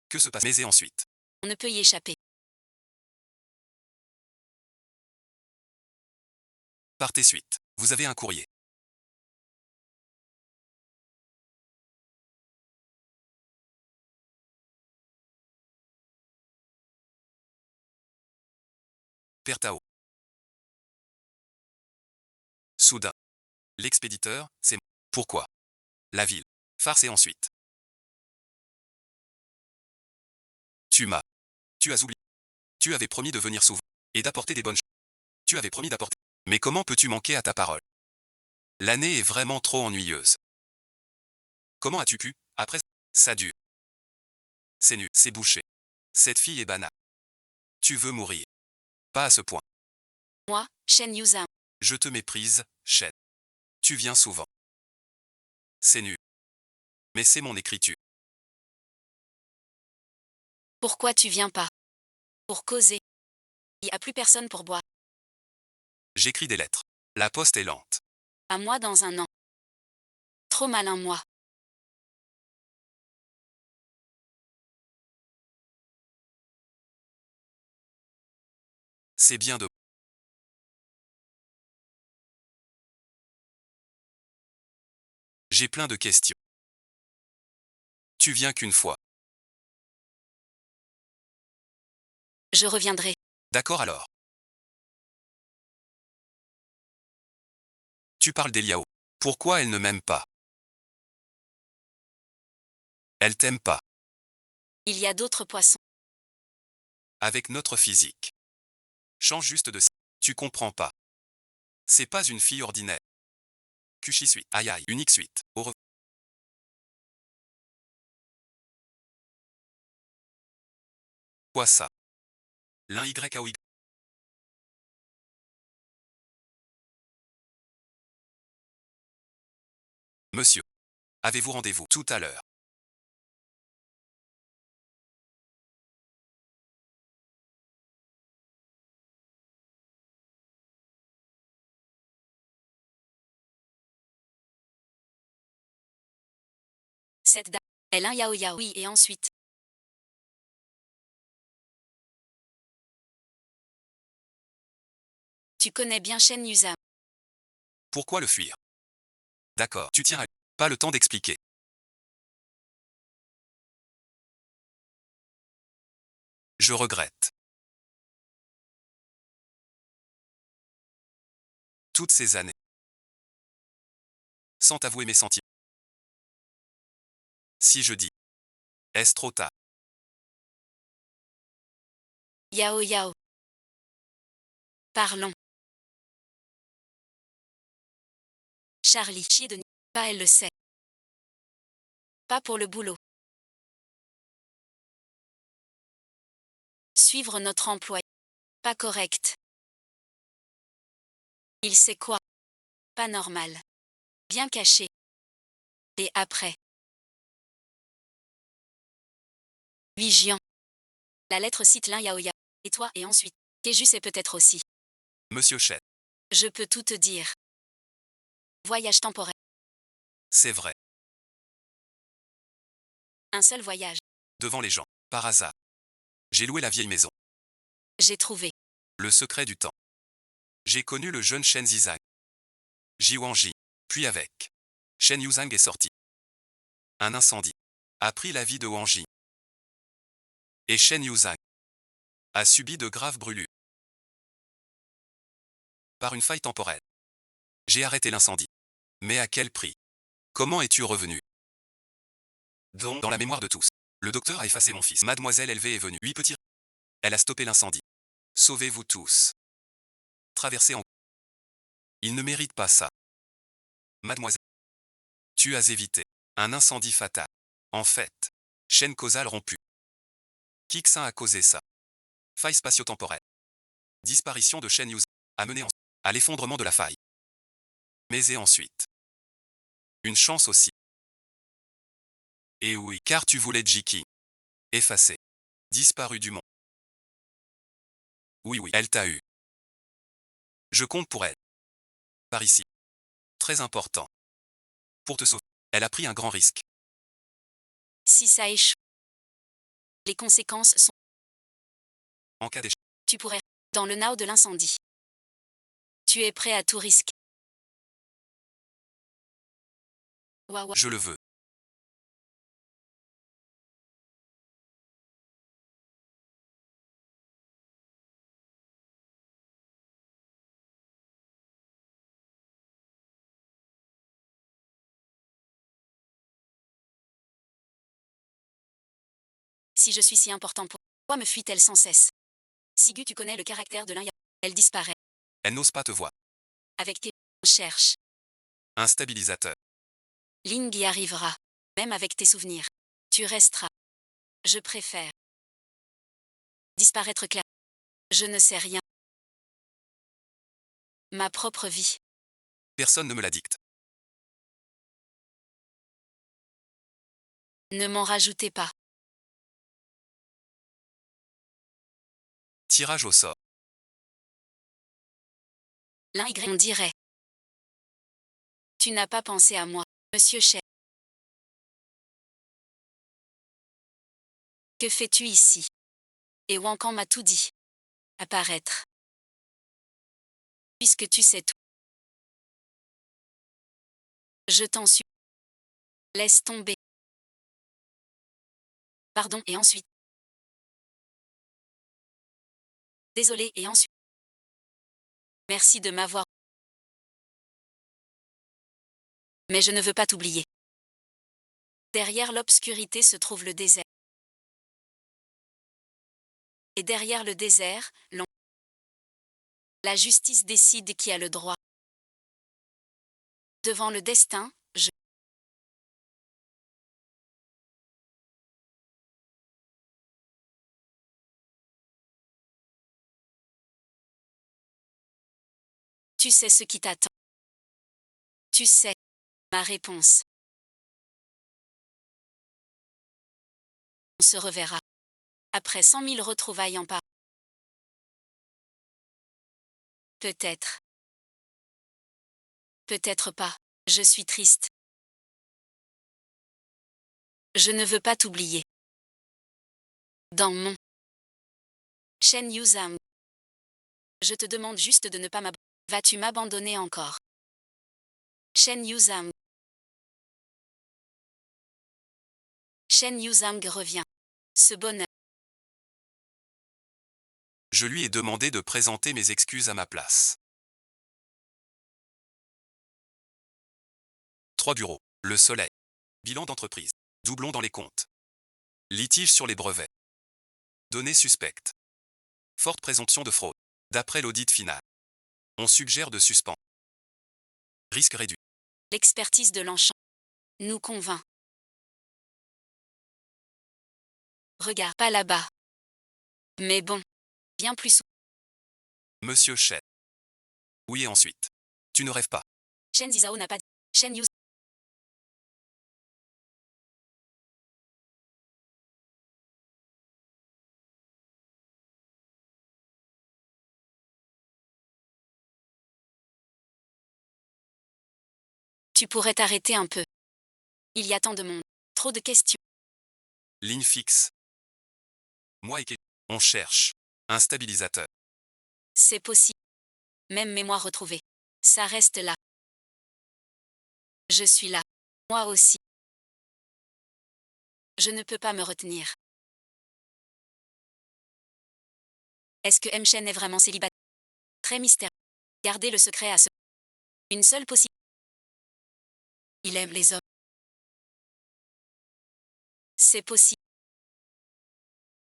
Que se passe? Mais et ensuite. On ne peut y échapper. Partez suite. Vous avez un courrier. Père Tao. Soudain. L'expéditeur, c'est... Pourquoi? La ville. Farce et ensuite. Tu m'as. Tu as oublié. Tu avais promis de venir souvent. Et d'apporter des bonnes choses. Tu avais promis d'apporter. Mais comment peux-tu manquer à ta parole? L'année est vraiment trop ennuyeuse. Comment as-tu pu, après... Ça dure. C'est nu, c'est bouché. Cette fille est banale. Tu veux mourir. Pas à ce point. Moi, Shen Yuzhang. Je te méprise, Shen. Tu viens souvent. C'est nu. Mais c'est mon écriture. Pourquoi tu viens pas? Pour causer. Il n'y a plus personne pour boire. J'écris des lettres. La poste est lente. À moi dans un an. Trop malin moi. C'est bien de... J'ai plein de questions. Tu viens qu'une fois. Je reviendrai. D'accord alors. Tu parles d'Eliao. Pourquoi elle ne m'aime pas? Elle t'aime pas. Il y a d'autres poissons. Avec notre physique. Change juste de... Tu comprends pas. C'est pas une fille ordinaire. Kushi suite. Aïe aïe. Unique suite. Au revoir. Quoi ça? L'un Y ou Y. Monsieur. Avez-vous rendez-vous tout à l'heure? Cette dame. Elle un yao yao. Oui, et ensuite. Tu connais bien Shen Yuzha. Pourquoi le fuir? D'accord, tu tiens à... Pas le temps d'expliquer. Je regrette. Toutes ces années. Sans t'avouer mes sentiments. Si je dis. Est-ce trop tard? Yao yao. Parlons. Charlie. Chier de... Pas elle le sait. Pas pour le boulot. Suivre notre emploi. Pas correct. Il sait quoi? Pas normal. Bien caché. Et après. Vigilant. La lettre cite l'un yao yao. Et toi, et ensuite. Kéjus est peut-être aussi. Monsieur Chen. Je peux tout te dire. Voyage temporel. C'est vrai. Un seul voyage. Devant les gens. Par hasard. J'ai loué la vieille maison. J'ai trouvé. Le secret du temps. J'ai connu le jeune Shen Zizang. Ji Wangji. Puis avec. Shen Yuzhang est sorti. Un incendie a pris la vie de Wangji. Et Shen Yuzhang a subi de graves brûlures. Par une faille temporelle. J'ai arrêté l'incendie. Mais à quel prix? Comment es-tu revenu? Donc, dans la mémoire de tous. Le docteur a effacé mon fils. Mademoiselle Elvée est venue. 8 petits. Elle a stoppé l'incendie. Sauvez-vous tous. Traversez en... Il ne mérite pas ça. Mademoiselle. Tu as évité un incendie fatal. En fait, chaîne causale rompue. Kixin a causé ça. Faille spatio-temporelle. Disparition de Shen Yuzhang a mené à l'effondrement de la faille. Mais et ensuite? Une chance aussi. Et oui, car tu voulais Jiki. Effacé. Disparu du monde. Oui, oui, elle t'a eu. Je compte pour elle. Par ici. Très important. Pour te sauver. Elle a pris un grand risque. Si ça échoue. Les conséquences sont. En cas d'échec. Tu pourrais. Dans le nao de l'incendie. Tu es prêt à tout risquer. Waouh. Je le veux. Si je suis si important pourquoi me fuit-elle sans cesse? Sigu, tu connais le caractère de l'un. Elle disparaît. Elle n'ose pas te voir. Avec tes. Cherche. Un stabilisateur. Ling y arrivera. Même avec tes souvenirs. Tu resteras. Je préfère. Disparaître clair. Je ne sais rien. Ma propre vie. Personne ne me la dicte. Ne m'en rajoutez pas. Tirage au sort. L'un Y on dirait. Tu n'as pas pensé à moi, monsieur Chen. Que fais-tu ici? Et Wankan m'a tout dit. Apparaître. Puisque tu sais tout. Je t'en suis. Laisse tomber. Pardon, et ensuite. Désolé, et ensuite. Merci de m'avoir. Mais je ne veux pas t'oublier. Derrière l'obscurité se trouve le désert. Et derrière le désert, l'ombre. La justice décide qui a le droit. Devant le destin, je... Tu sais ce qui t'attend. Tu sais ma réponse. On se reverra. Après 100 000 retrouvailles en pas. Peut-être. Peut-être pas. Je suis triste. Je ne veux pas t'oublier. Dans mon Shen Yuzam. Je te demande juste de ne pas m'abandonner. Vas-tu m'abandonner encore? Shen Yuzam. Shen Yuzang revient. Ce bonheur. Je lui ai demandé de présenter mes excuses à ma place. 3 bureaux. Le soleil. Bilan d'entreprise. Doublon dans les comptes. Litige sur les brevets. Données suspectes. Forte présomption de fraude. D'après l'audit final. On suggère de suspendre. Risque réduit. L'expertise de l'enchant nous convainc. Regarde, pas là-bas. Mais bon, bien plus. Monsieur Shen. Oui et ensuite. Tu ne rêves pas. Shen Zizao n'a pas dit. Shen Yuzang. Tu pourrais t'arrêter un peu. Il y a tant de monde. Trop de questions. Ligne fixe. Moi et Ké. On cherche. Un stabilisateur. C'est possible. Même mémoire retrouvée. Ça reste là. Je suis là. Moi aussi. Je ne peux pas me retenir. Est-ce que M. Shen est vraiment célibataire? Très mystérieux. Gardez le secret à ce. Une seule possibilité. Il aime les hommes. C'est possible.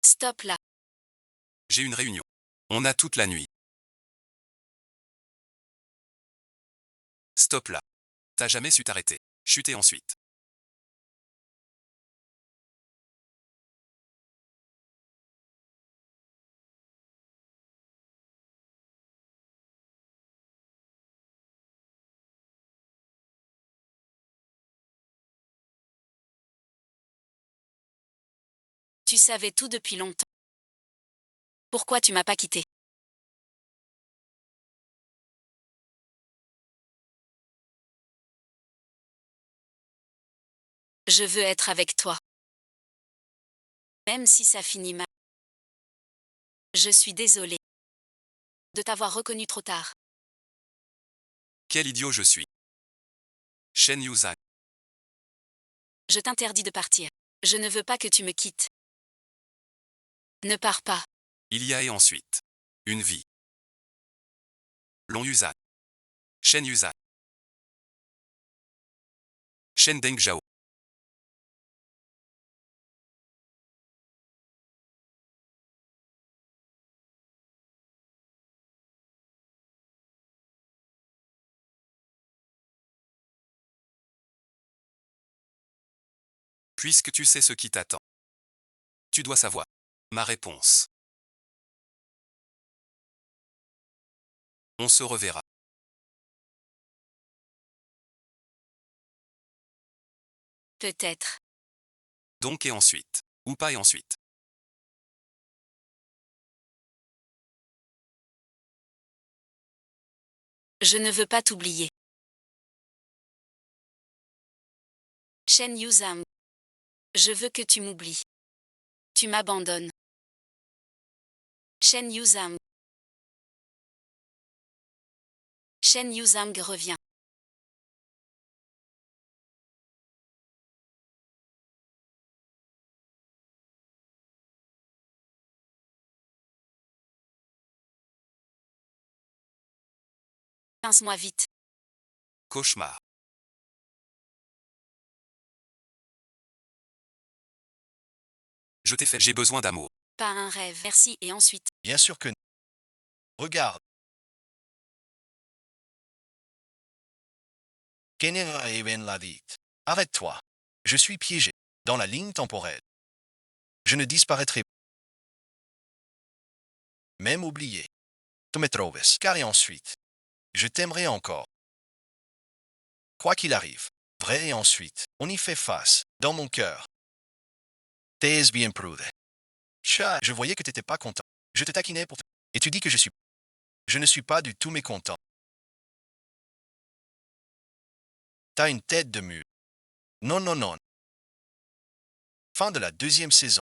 Stop là. J'ai une réunion. On a toute la nuit. Stop là. T'as jamais su t'arrêter. Chuter ensuite. Tu savais tout depuis longtemps. Pourquoi tu m'as pas quitté? Je veux être avec toi. Même si ça finit mal. Je suis désolée de t'avoir reconnu trop tard. Quel idiot je suis. Shen Yuzan. Je t'interdis de partir. Je ne veux pas que tu me quittes. Ne pars pas. Il y a et ensuite. Une vie. Long Yuzan. Shen Yuzan. Shen Deng Zhao. Puisque tu sais ce qui t'attend. Tu dois savoir. Ma réponse. On se reverra. Peut-être. Donc et ensuite. Ou pas et ensuite. Je ne veux pas t'oublier. Shen Yuzam. Je veux que tu m'oublies. Tu m'abandonnes. Shen Yuzam. Shen Yuzang revient. Pince-moi vite. Cauchemar. Je t'ai fait. J'ai besoin d'amour. Pas un rêve. Merci et ensuite. Bien sûr que non. Regarde. Kennehaven l'a dit. Arrête-toi. Je suis piégé dans la ligne temporelle. Je ne disparaîtrai pas. Même oublié. Tu me trouves. Car et ensuite, je t'aimerai encore. Quoi qu'il arrive. Vrai et ensuite, on y fait face. Dans mon cœur. T'es bien prude. Chat, je voyais que t'étais pas content. Je te taquinais pour... Et tu dis que je suis... Je ne suis pas du tout mécontent. T'as une tête de mule. Non, non, non. Fin de la 2e saison.